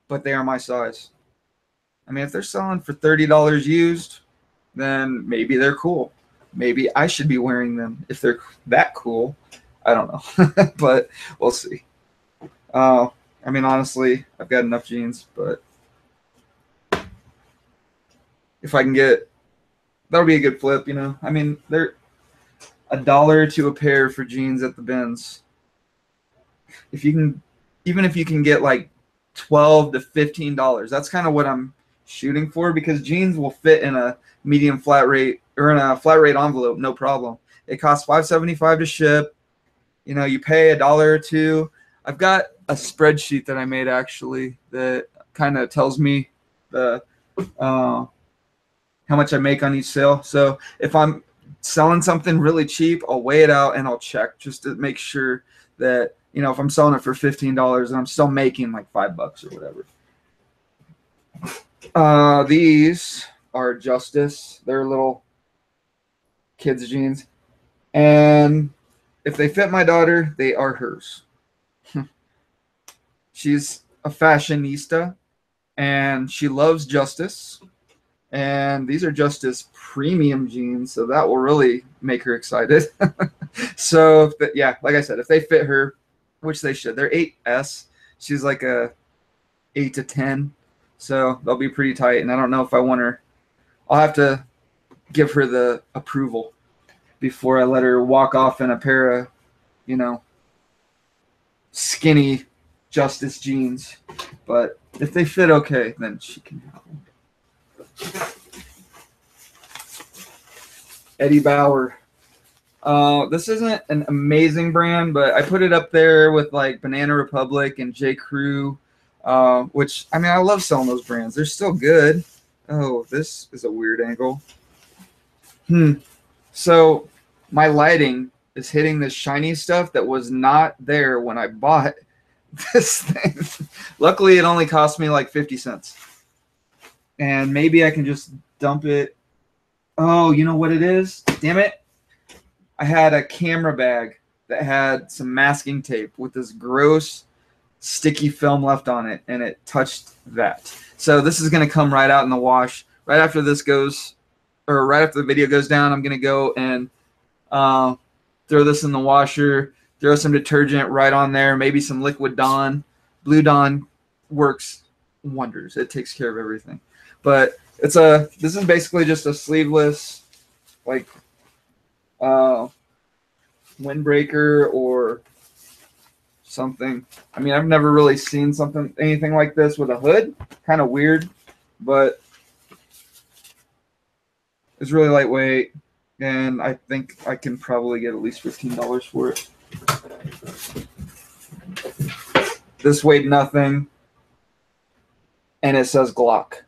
but they are my size. I mean, if they're selling for $30 used, then maybe they're cool. Maybe I should be wearing them if they're that cool. I don't know, but we'll see. I mean, honestly, I've got enough jeans, but if I can get, that'll be a good flip, I mean, they're $1 to a pair for jeans at the bins. If you can, even if you can get like $12 to $15, that's kind of what I'm shooting for, because jeans will fit in a medium flat rate or in a flat rate envelope, no problem. It costs $5.75 to ship. You pay $1 or $2. I've got a spreadsheet that I made actually that kind of tells me the how much I make on each sale. So if I'm selling something really cheap, I'll weigh it out and I'll check just to make sure that, if I'm selling it for $15 and I'm still making like $5 or whatever. These are Justice. They're little kids' jeans. And if they fit my daughter, they are hers. She's a fashionista, and she loves Justice. And these are Justice premium jeans, so that will really make her excited. So, yeah, like I said, if they fit her, which they should, they're 8S. She's like a 8 to 10. So they'll be pretty tight, and I don't know if I want her. I'll have to give her the approval before I let her walk off in a pair of, skinny Justice jeans. But if they fit okay, then she can have them. Eddie Bauer. This isn't an amazing brand, but I put it up there with like Banana Republic and J. Crew. Which, I mean, I love selling those brands. They're still good. Oh, this is a weird angle. So my lighting is hitting this shiny stuff that was not there when I bought this thing. Luckily, it only cost me like 50 cents. And maybe I can just dump it. Oh, you know what it is? Damn it. I had a camera bag that had some masking tape with this gross sticky film left on it, and it touched that. So this is going to come right out in the wash. Right after this goes, or right after the video goes down, I'm going to go and throw this in the washer, throw some detergent right on there, maybe some liquid Dawn. Blue Dawn works wonders. It takes care of everything. But this is basically just a sleeveless, like, windbreaker or something. I mean, I've never really seen anything like this with a hood. Kind of weird, but it's really lightweight, and I think I can probably get at least $15 for it. This weighed nothing, and it says Glock.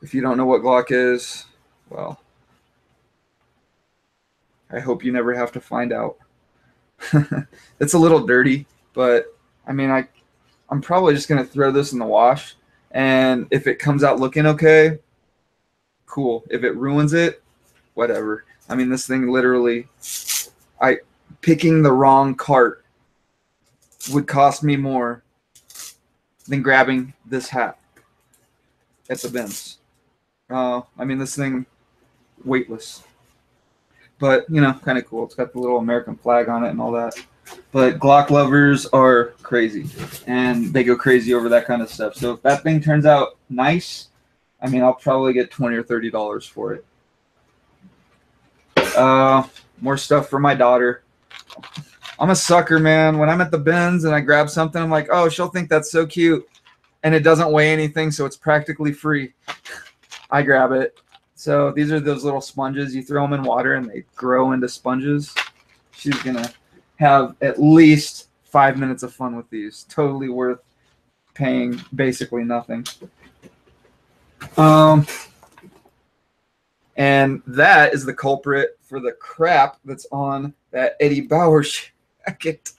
If you don't know what Glock is, well, I hope you never have to find out. It's a little dirty, but I mean, I'm probably just going to throw this in the wash, and if it comes out looking okay, cool. If it ruins it, whatever. I mean, this thing literally, picking the wrong cart would cost me more than grabbing this hat at the bins. I mean, this thing, weightless. But, you know, kind of cool. It's got the little American flag on it and all that. But Glock lovers are crazy, and they go crazy over that kind of stuff. So if that thing turns out nice, I mean, I'll probably get $20 or $30 for it. More stuff for my daughter. I'm a sucker, man. When I'm at the bins and I grab something, I'm like, oh, she'll think that's so cute. And it doesn't weigh anything, so it's practically free. I grab it. So these are those little sponges. You throw them in water and they grow into sponges. She's going to have at least 5 minutes of fun with these. Totally worth paying basically nothing. And that is the culprit for the crap that's on that Eddie Bauer jacket.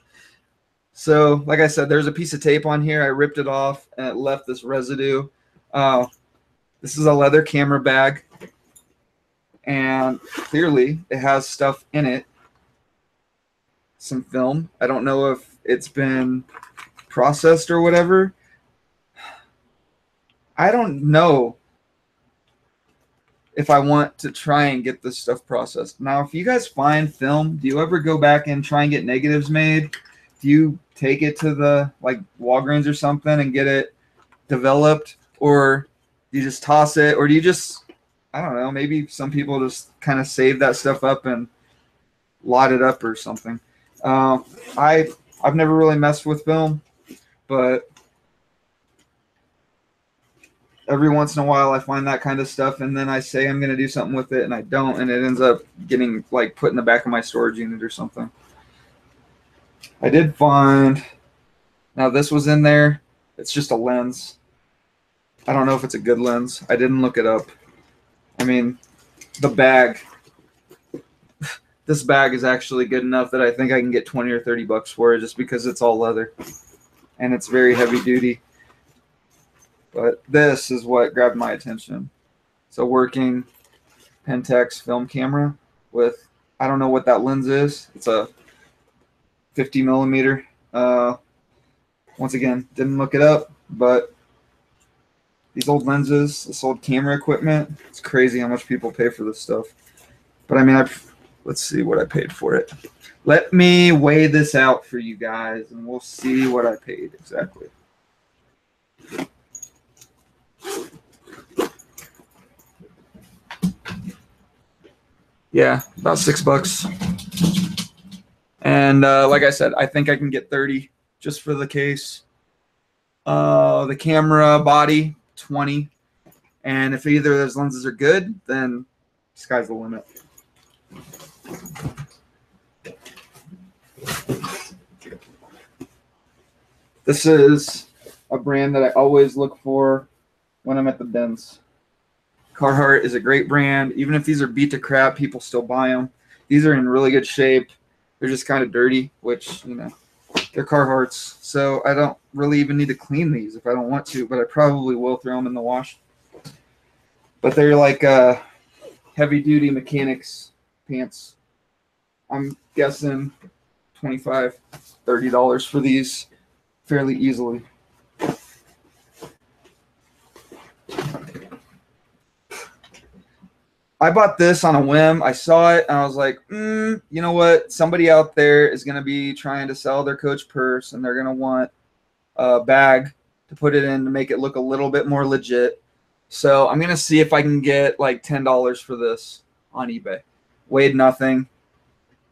So, like I said, there's a piece of tape on here. I ripped it off and it left this residue. This is a leather camera bag. And clearly it has stuff in it. Some film. I don't know if it's been processed or whatever. I don't know if I want to try and get this stuff processed. Now, if you guys find film, do you ever go back and try and get negatives made? Do you take it to the like Walgreens or something and get it developed, or do you just toss it, or do you just, I don't know, maybe some people just kind of save that stuff up and lot it up or something. I've never really messed with film, but every once in a while I find that kind of stuff, and then I say I'm going to do something with it, and I don't, and it ends up getting like put in the back of my storage unit or something. I did find, now this was in there. It's just a lens. I don't know if it's a good lens. I didn't look it up. I mean, the bag, this bag is actually good enough that I think I can get 20 or 30 bucks for it just because it's all leather and it's very heavy duty. But this is what grabbed my attention. It's a working Pentax film camera with, I don't know what that lens is. It's a 50 millimeter. Once again, didn't look it up, but these old lenses, this old camera equipment, it's crazy how much people pay for this stuff. But I mean, let's see what I paid for it. Let me weigh this out for you guys, and we'll see what I paid exactly. Yeah, about $6. And like I said, I think I can get 30 just for the case. The camera body, 20. And if either of those lenses are good, then sky's the limit. This is a brand that I always look for when I'm at the bins. Carhartt is a great brand. Even if these are beat to crap, people still buy them. These are in really good shape. They're just kind of dirty, which, you know, they're Carhartts. So I don't really even need to clean these if I don't want to, but I probably will throw them in the wash. But they're like heavy-duty mechanics pants. I'm guessing $25, $30 for these fairly easily. I bought this on a whim. I saw it and I was like, you know what? Somebody out there is going to be trying to sell their Coach purse and they're going to want a bag to put it in to make it look a little bit more legit. So I'm going to see if I can get like $10 for this on eBay. Weighed nothing.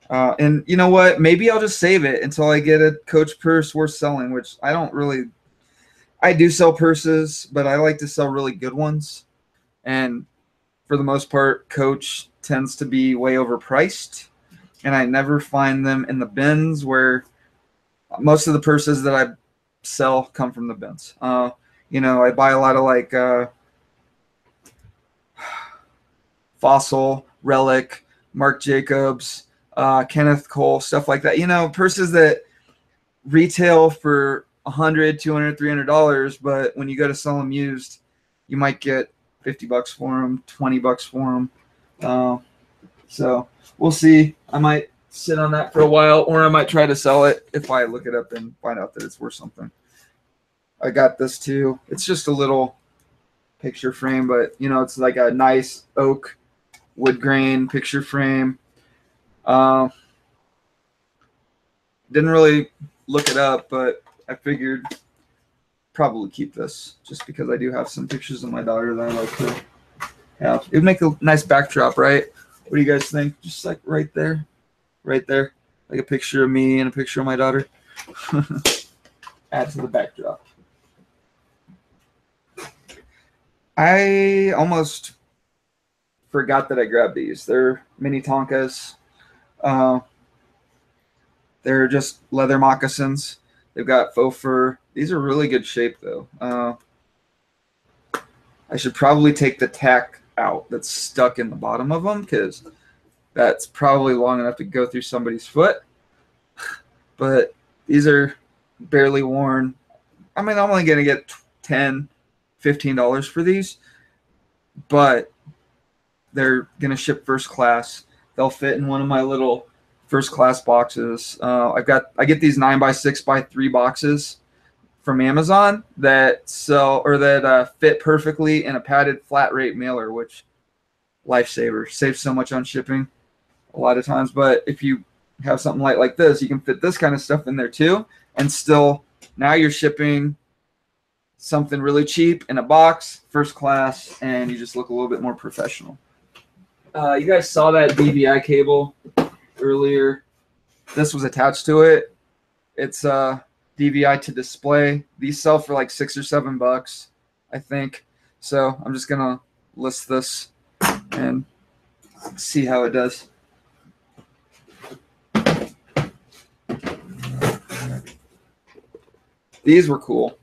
And you know what? Maybe I'll just save it until I get a Coach purse worth selling, which I don't really – I do sell purses, but I like to sell really good ones. And for the most part, Coach tends to be way overpriced, and I never find them in the bins where most of the purses that I sell come from the bins. You know, I buy a lot of like Fossil, Relic, Marc Jacobs, Kenneth Cole, stuff like that. You know, purses that retail for $100, $200, $300, but when you go to sell them used, you might get $50 for them, $20 for them. So we'll see. I might sit on that for a while, or I might try to sell it if I look it up and find out that it's worth something. I got this too. It's just a little picture frame, but you know, it's like a nice oak wood grain picture frame. Didn't really look it up, but I figured probably keep this just because I do have some pictures of my daughter that I like to have. It would make a nice backdrop, right? What do you guys think? Just like right there, like a picture of me and a picture of my daughter. Add to the backdrop. I almost forgot that I grabbed these. They're mini Tonkas. They're just leather moccasins. They've got faux fur. These are really good shape, though. I should probably take the tack out that's stuck in the bottom of them, because that's probably long enough to go through somebody's foot. But these are barely worn. I mean, I'm only going to get $10, $15 for these, but they're going to ship first class. They'll fit in one of my little first class boxes. I get these 9x6x3 boxes from Amazon that fit perfectly in a padded flat rate mailer, which lifesaver. Saves so much on shipping a lot of times. But if you have something light like this, you can fit this kind of stuff in there too, and still now you're shipping something really cheap in a box, first class, and you just look a little bit more professional. You guys saw that DVI cable earlier. This was attached to it. It's DVI to display. These sell for like $6 or $7, I think. So I'm just gonna list this and see how it does. These were cool.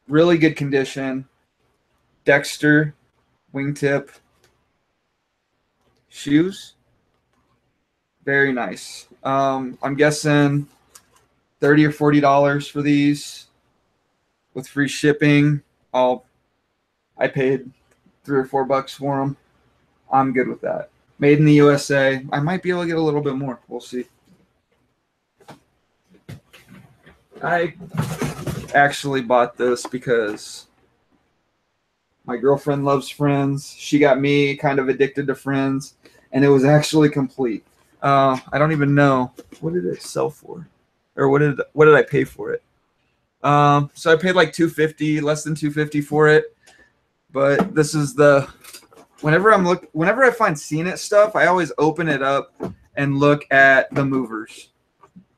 Really good condition. Dexter wingtip shoes. Very nice. I'm guessing $30 or $40 for these with free shipping. I paid $3 or $4 for them. I'm good with that. Made in the USA. I might be able to get a little bit more. We'll see. I actually bought this because my girlfriend loves Friends. She got me kind of addicted to Friends, and it was actually complete. I don't even know, what did it sell for, or what did I pay for it? So I paid like $250, less than $250 for it. But this is whenever I find seen it stuff, I always open it up and look at the movers.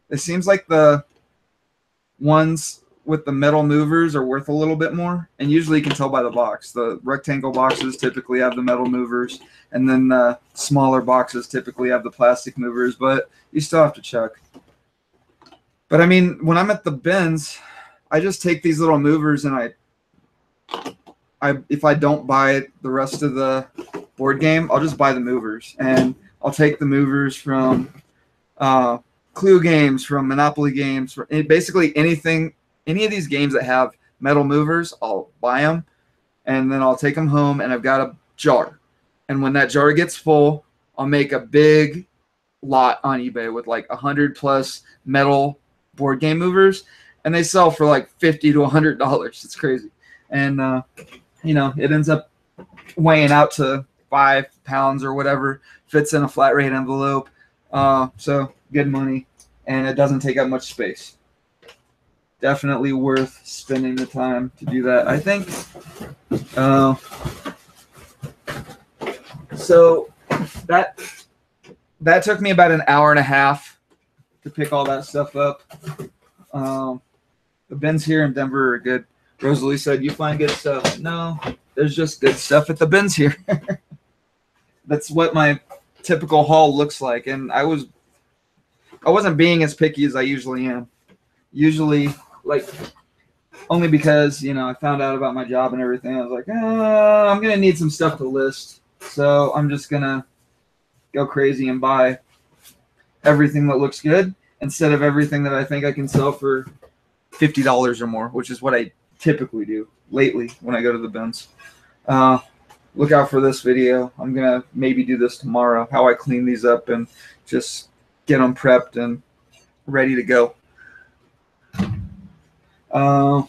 It seems like the ones with the metal movers are worth a little bit more, and usually you can tell by the box. The rectangle boxes typically have the metal movers, and then the smaller boxes typically have the plastic movers, but you still have to check. But I mean, when I'm at the bins, I just take these little movers and if I don't buy the rest of the board game, I'll just buy the movers, and I'll take the movers from Clue games, from Monopoly games, from basically anything. Any of these games that have metal movers, I'll buy them, and then I'll take them home, and I've got a jar. And when that jar gets full, I'll make a big lot on eBay with like 100+ metal board game movers, and they sell for like $50 to $100. It's crazy. And, it ends up weighing out to 5 pounds or whatever, fits in a flat rate envelope. So good money, and it doesn't take up much space. Definitely worth spending the time to do that, I think. So that took me about an hour and a half to pick all that stuff up. The bins here in Denver are good. Rosalie said, "You find good stuff." No, there's just good stuff at the bins here. That's what my typical haul looks like, and I wasn't being as picky as I usually am. Usually, like, only because, I found out about my job and everything. I was like, I'm going to need some stuff to list. So I'm just going to go crazy and buy everything that looks good instead of everything that I think I can sell for $50 or more, which is what I typically do lately when I go to the bins. Look out for this video. I'm gonna maybe do this tomorrow, how I clean these up and just get them prepped and ready to go. I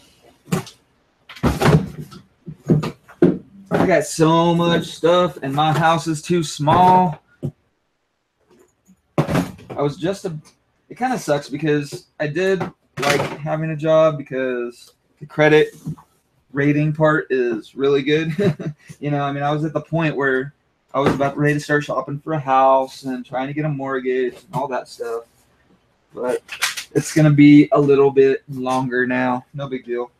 got so much stuff and my house is too small. It kind of sucks because I did like having a job because the credit rating part is really good. You know, I mean, I was at the point where I was about ready to start shopping for a house and trying to get a mortgage and all that stuff. But it's going to be a little bit longer now. No big deal.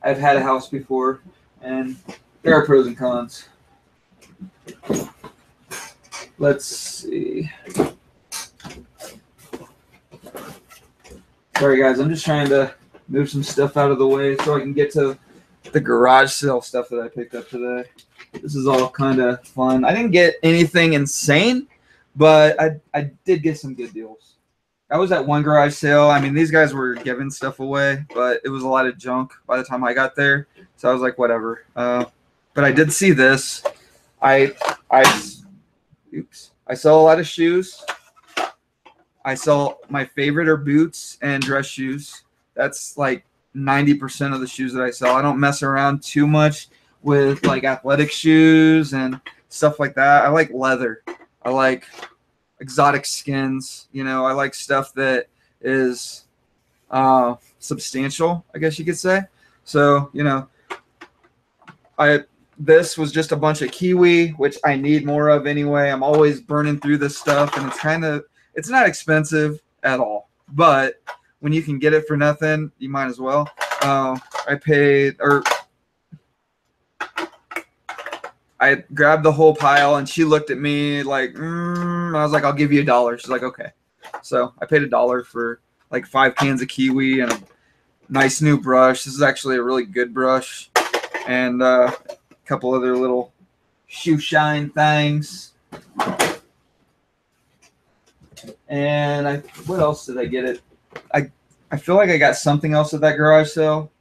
I've had a house before, and there are pros and cons. Let's see. Sorry, guys. I'm just trying to move some stuff out of the way so I can get to the garage sale stuff that I picked up today. This is all kind of fun. I didn't get anything insane, but I did get some good deals. I was at one garage sale. I mean, these guys were giving stuff away, but it was a lot of junk by the time I got there. So I was like, whatever. But I did see this. I sell a lot of shoes. I sell, my favorite are boots and dress shoes. That's like 90% of the shoes that I sell. I don't mess around too much with like athletic shoes and stuff like that. I like leather. I like exotic skins. You know, I like stuff that is substantial, I guess you could say. So, you know, this was just a bunch of kiwi, which I need more of anyway. I'm always burning through this stuff, and it's not expensive at all. But when you can get it for nothing, you might as well. I grabbed the whole pile, and she looked at me like, I was like, I'll give you $1. She's like, okay. So I paid $1 for like 5 cans of kiwi and a nice new brush. This is actually a really good brush, and a couple other little shoe shine things. And what else did I get it? I feel like I got something else at that garage sale.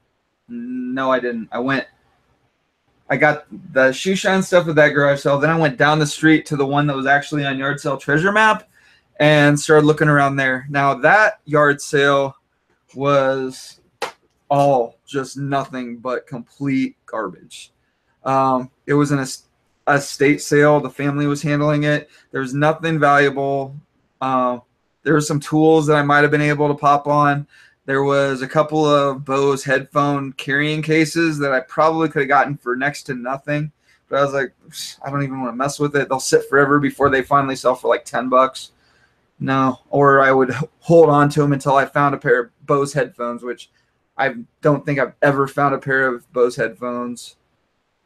No, I didn't. I got the shoe shine stuff at that garage sale. Then I went down the street to the one that was actually on Yard Sale Treasure Map and started looking around there. Now that yard sale was all just nothing but complete garbage. It was an estate sale. The family was handling it. There was nothing valuable. There were some tools that I might have been able to pop on. There was a couple of Bose headphone carrying cases that I probably could have gotten for next to nothing. But I was like, I don't even want to mess with it. They'll sit forever before they finally sell for like $10. No. Or I would hold on to them until I found a pair of Bose headphones, which I don't think I've ever found a pair of Bose headphones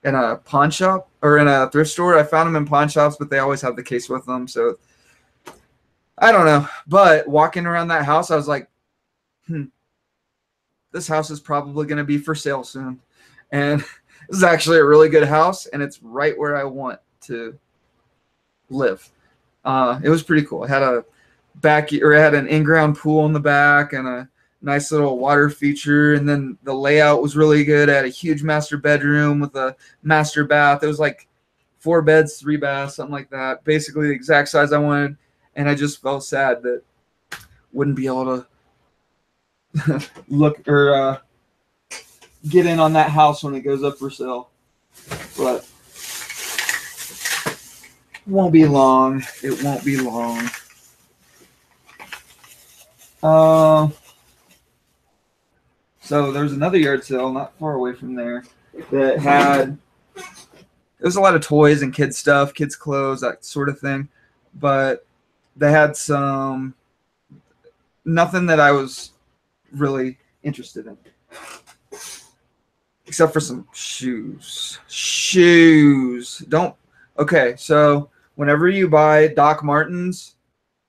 in a pawn shop or in a thrift store. I found them in pawn shops, but they always have the case with them. So I don't know. But walking around that house, I was like, this house is probably going to be for sale soon. And this is actually a really good house, and it's right where I want to live. It was pretty cool. It had it had an in-ground pool in the back and a nice little water feature. And then the layout was really good. It had a huge master bedroom with a master bath. It was like 4 beds, 3 baths, something like that. Basically the exact size I wanted. And I just felt sad that wouldn't be able to look or get in on that house when it goes up for sale. But it won't be long. It won't be long. So there's another yard sale not far away from there that had, it was a lot of toys and kids stuff, kids clothes, that sort of thing. But they had nothing that I was really interested in, except for some shoes. Okay, so whenever you buy Doc Martens,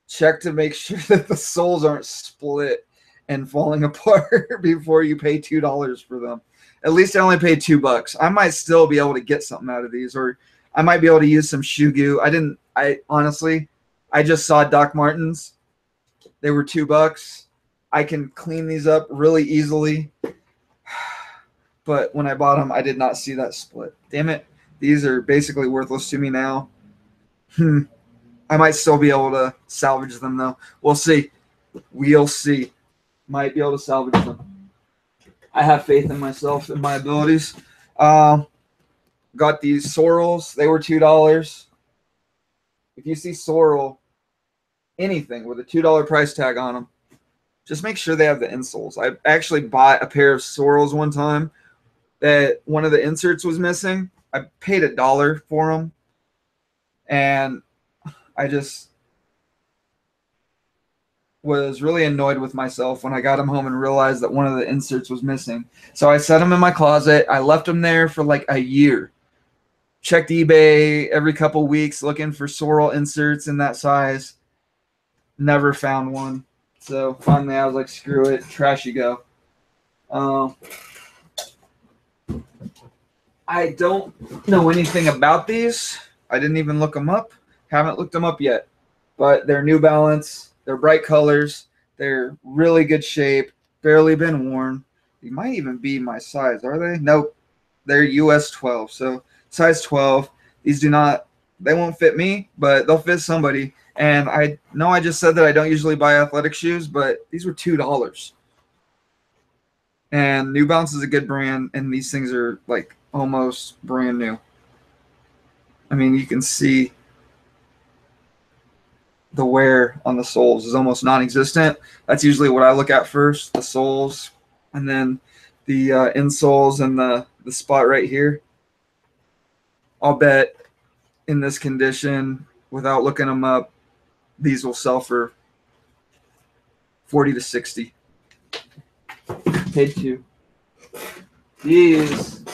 check to make sure that the soles aren't split and falling apart before you pay $2 for them. At least I only paid $2. I might still be able to get something out of these, or I might be able to use some shoe goo. Honestly, I just saw Doc Martens. They were $2. I can clean these up really easily. but when I bought them, I did not see that split. Damn it. These are basically worthless to me now. I might still be able to salvage them, though. We'll see. We'll see. Might be able to salvage them. I have faith in myself and my abilities. Got these sorrels. They were $2. If you see sorrel, anything with a $2 price tag on them, just make sure they have the insoles. I actually bought a pair of sorrels one time that one of the inserts was missing. I paid $1 for them, and I just was really annoyed with myself when I got them home and realized that one of the inserts was missing. So I set them in my closet. I left them there for like a year. Checked eBay every couple weeks looking for sorrel inserts in that size. Never found one. So finally I was like, screw it. Trash you go. I don't know anything about these. I didn't even look them up. Haven't looked them up yet. But they're New Balance. They're bright colors. They're really good shape. Barely been worn. They might even be my size, are they? Nope. They're US 12. So size 12. These do not, they won't fit me, but they'll fit somebody. And I know I just said that I don't usually buy athletic shoes, but these were $2. And New Balance is a good brand, and these things are like almost brand new. I mean, you can see the wear on the soles is almost non-existent. That's usually what I look at first, the soles, and then the insoles and the spot right here. I'll bet in this condition, without looking them up, these will sell for 40 to 60. Paid two. These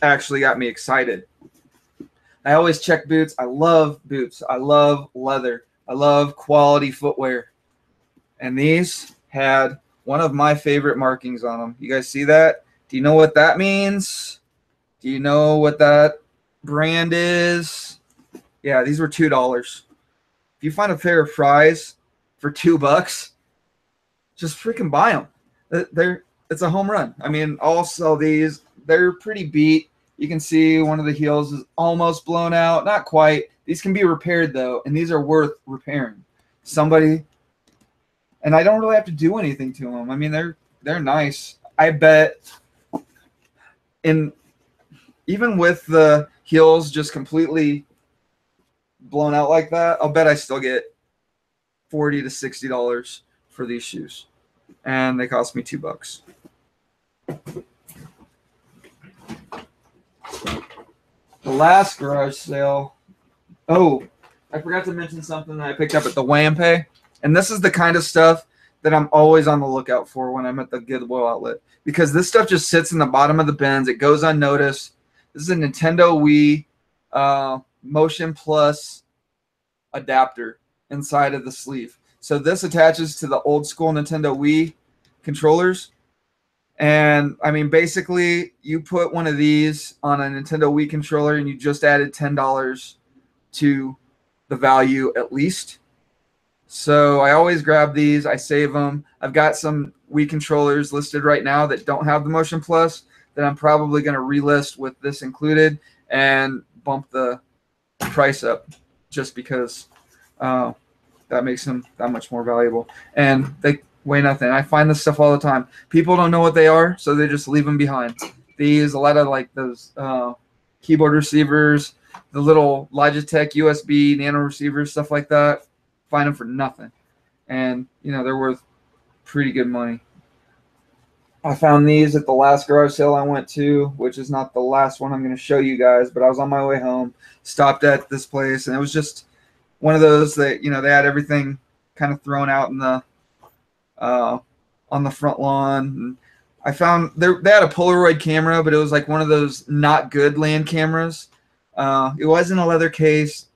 actually got me excited. I always check boots. I love boots. I love leather. I love quality footwear. And these had one of my favorite markings on them. You guys see that? Do you know what that means? Do you know what that brand is? Yeah, these were $2. If you find a pair of Fries for $2, just freaking buy them. It's a home run. I mean, I'll sell these. They're pretty beat. You can see one of the heels is almost blown out. Not quite. These can be repaired, though, and these are worth repairing. Somebody, and I don't really have to do anything to them. I mean, they're nice. I bet even with the heels just completely blown out like that, I'll bet I still get $40 to $60 for these shoes. And they cost me $2. The last garage sale. Oh, I forgot to mention something that I picked up at the Wampay. And this is the kind of stuff that I'm always on the lookout for when I'm at the Goodwill Outlet. Because this stuff just sits in the bottom of the bins. It goes unnoticed. This is a Nintendo Wii Motion Plus adapter inside of the sleeve. So this attaches to the old school Nintendo Wii controllers. And I mean, basically, you put one of these on a Nintendo Wii controller and you just added $10 to the value at least. So I always grab these. I save them. I've got some Wii controllers listed right now that don't have the Motion Plus that I'm probably going to relist with this included and bump the price up just because that makes them that much more valuable. And they weigh nothing. I find this stuff all the time. People don't know what they are, so they just leave them behind. They use a lot of like those keyboard receivers, the little Logitech USB nano receivers, stuff like that. Find them for nothing. And, you know, they're worth pretty good money. I found these at the last garage sale I went to, which is not the last one I'm going to show you guys, but I was on my way home, stopped at this place, and it was just one of those that, you know, they had everything kind of thrown out in the on the front lawn. And I found they had a Polaroid camera, but it was like one of those not good land cameras. It wasn't a leather case.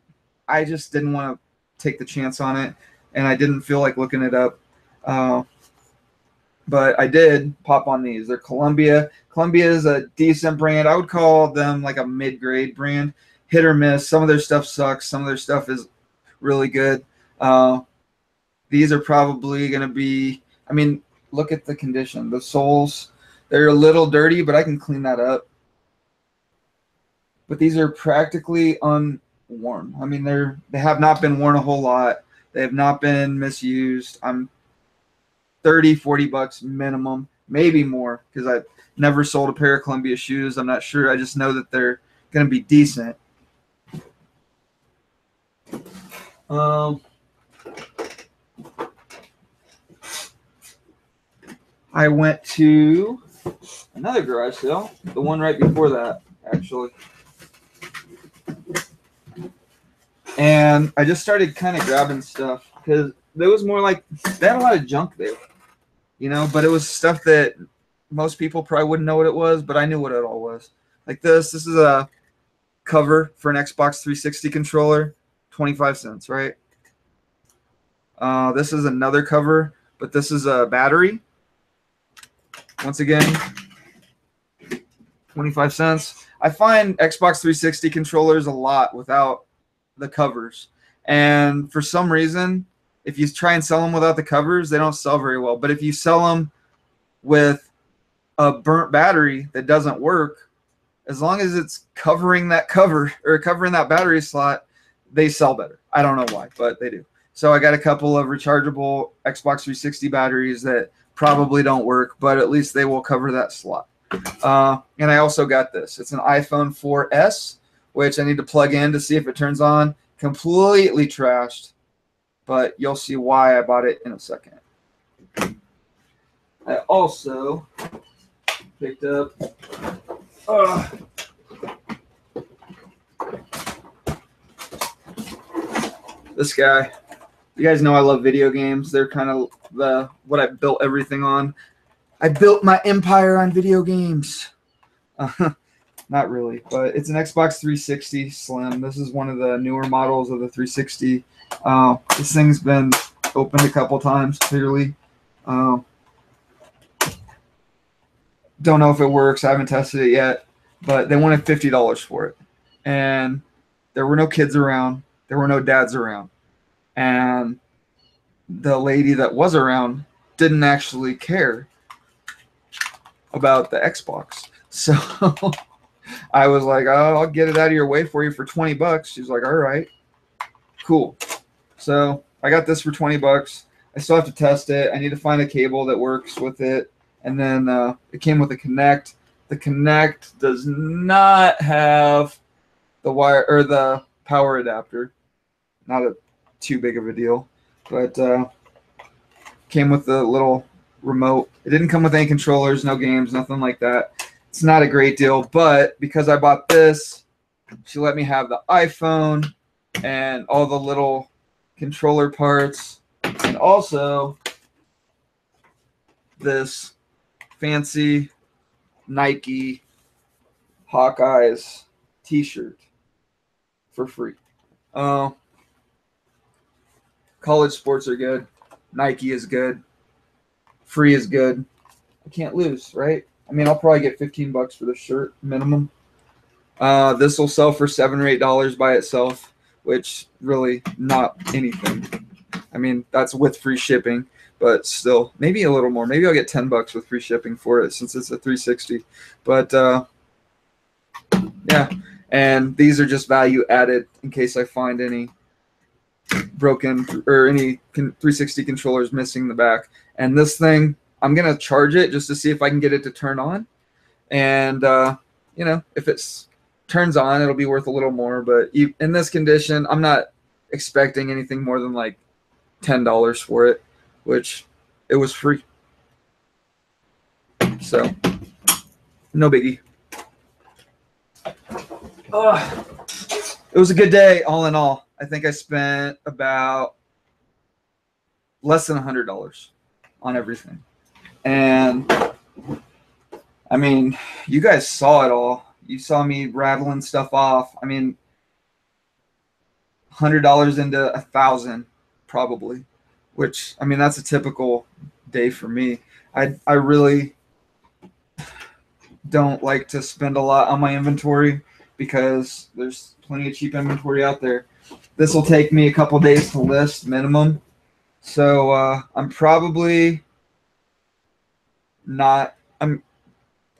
I just didn't want to take the chance on it, and I didn't feel like looking it up. But I did pop on these. They're Columbia. Columbia is a decent brand. I would call them like a mid-grade brand. Hit or miss. Some of their stuff sucks. Some of their stuff is really good. These are probably going to be, I mean, look at the condition. The soles, They're a little dirty, but I can clean that up. But these are practically unworn. I mean, they have not been worn a whole lot. They have not been misused. I'm 30, 40 bucks minimum, maybe more, because I've never sold a pair of Columbia shoes. I'm not sure. I just know that they're going to be decent. I went to another garage sale, the one right before that, actually. And I just started kind of grabbing stuff because there was more like, they had a lot of junk there, you know, but it was stuff that most people probably wouldn't know what it was, but I knew what it all was. Like this is a cover for an Xbox 360 controller, 25 cents, right? This is another cover, but this is a battery. Once again, 25 cents. I find Xbox 360 controllers a lot without the covers. And for some reason, if you try and sell them without the covers, they don't sell very well. But if you sell them with a burnt battery that doesn't work, as long as it's covering that cover or covering that battery slot, they sell better. I don't know why, but they do. So I got a couple of rechargeable Xbox 360 batteries that probably don't work, but at least they will cover that slot. And I also got this. It's an iPhone 4S, which I need to plug in to see if it turns on. Completely trashed, but you'll see why I bought it in a second. I also picked up this guy. You guys know I love video games. They're kind of what I built everything on. I built my empire on video games. Not really, but it's an Xbox 360 Slim. This is one of the newer models of the 360. This thing's been opened a couple times, clearly. Don't know if it works. I haven't tested it yet, but they wanted $50 for it. And there were no kids around. There were no dads around. And the lady that was around didn't actually care about the Xbox. So I was like, oh, I'll get it out of your way for you for 20 bucks. She's like, all right, cool. So I got this for 20 bucks. I still have to test it. I need to find a cable that works with it. And then it came with a Connect. The Connect does not have the wire or the power adapter. Not too big of a deal, but came with the little remote. It didn't come with any controllers, no games, nothing like that. It's not a great deal, but because I bought this, she let me have the iPhone and all the little controller parts, and also this fancy Nike Hawkeyes t-shirt for free. College sports are good. Nike is good. Free is good. I can't lose, right? I mean, I'll probably get 15 bucks for the shirt minimum. This will sell for $7 or $8 by itself, which really not anything. I mean, that's with free shipping, but still, maybe a little more. Maybe I'll get 10 bucks with free shipping for it since it's a 360. But yeah, and these are just value added in case I find any broken or any 360 controllers missing the back. And this thing, I'm gonna charge it just to see if I can get it to turn on. And you know, if it turns on, it'll be worth a little more. But in this condition, I'm not expecting anything more than like $10 for it, which it was free. So no biggie. It was a good day all in all. I think I spent about less than $100 on everything. And I mean, you guys saw it all. You saw me rattling stuff off. I mean, $100 into $1,000 probably, which, I mean, that's a typical day for me. I really don't like to spend a lot on my inventory because there's plenty of cheap inventory out there. This will take me a couple days to list minimum. So I'm probably not,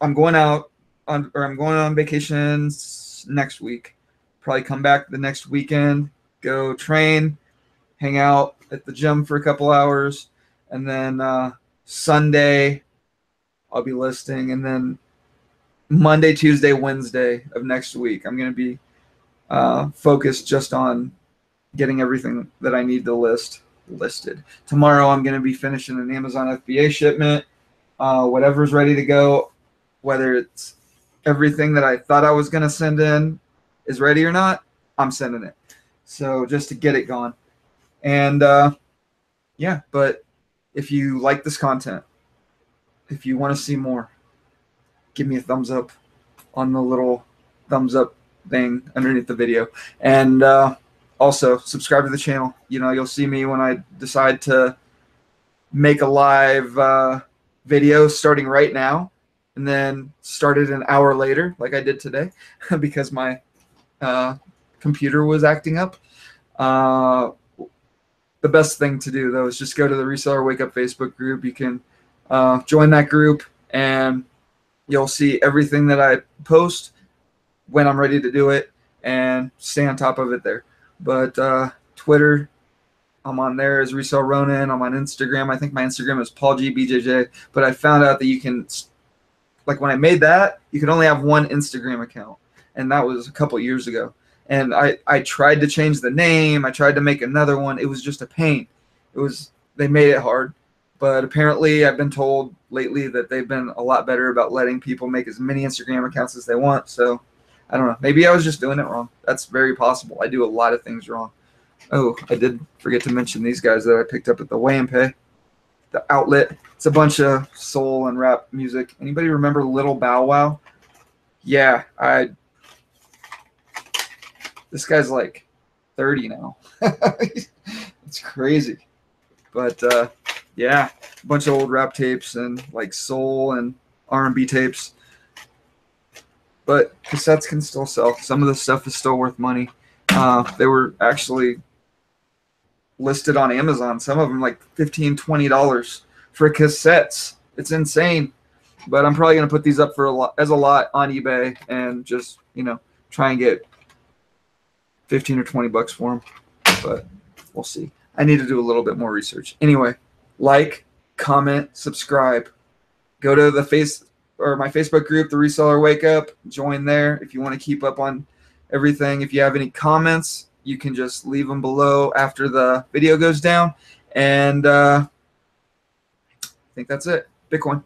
I'm going out on, or I'm going on vacations next week. Probably come back the next weekend, go train, hang out at the gym for a couple hours, and then Sunday I'll be listing, and then Monday, Tuesday, Wednesday of next week I'm going to be focused just on getting everything that I need to listed. Tomorrow I'm going to be finishing an Amazon FBA shipment. Whatever's ready to go, whether it's everything that I thought I was going to send in is ready or not, I'm sending it. So just to get it gone. And yeah, but if you like this content, if you want to see more, give me a thumbs up on the little thumbs up thing underneath the video. And also subscribe to the channel. You know, you'll see me when I decide to make a live video starting right now, and then start it an hour later like I did today because my computer was acting up. The best thing to do, though, is just go to the Reseller Wake Up Facebook group. You can join that group, and you'll see everything that I post when I'm ready to do it, and stay on top of it there. But Twitter, I'm on there as Resale Ronin. I'm on Instagram. I think my Instagram is PaulGBJJ. But I found out that you can, like when I made that, you could only have one Instagram account, and that was a couple years ago. And I tried to change the name. I tried to make another one. It was just a pain. They made it hard. But apparently I've been told lately that they've been a lot better about letting people make as many Instagram accounts as they want. So I don't know. Maybe I was just doing it wrong. That's very possible. I do a lot of things wrong. Oh, I did forget to mention these guys that I picked up at the Weigh and Pay. The Outlet. It's a bunch of soul and rap music. Anybody remember Little Bow Wow? Yeah, this guy's like 30 now. It's crazy. But yeah, a bunch of old rap tapes and like soul and R&B tapes. But cassettes can still sell. Some of the stuff is still worth money. They were actually listed on Amazon. Some of them like $15, $20 for cassettes. It's insane. But I'm probably going to put these up for as a lot on eBay and just, you know, try and get 15 or 20 bucks for them. But we'll see. I need to do a little bit more research. Anyway, like, comment, subscribe. Go to my Facebook group, the Reseller Wake Up. Join there if you want to keep up on everything. If you have any comments, you can just leave them below after the video goes down. And I think that's it. Bitcoin.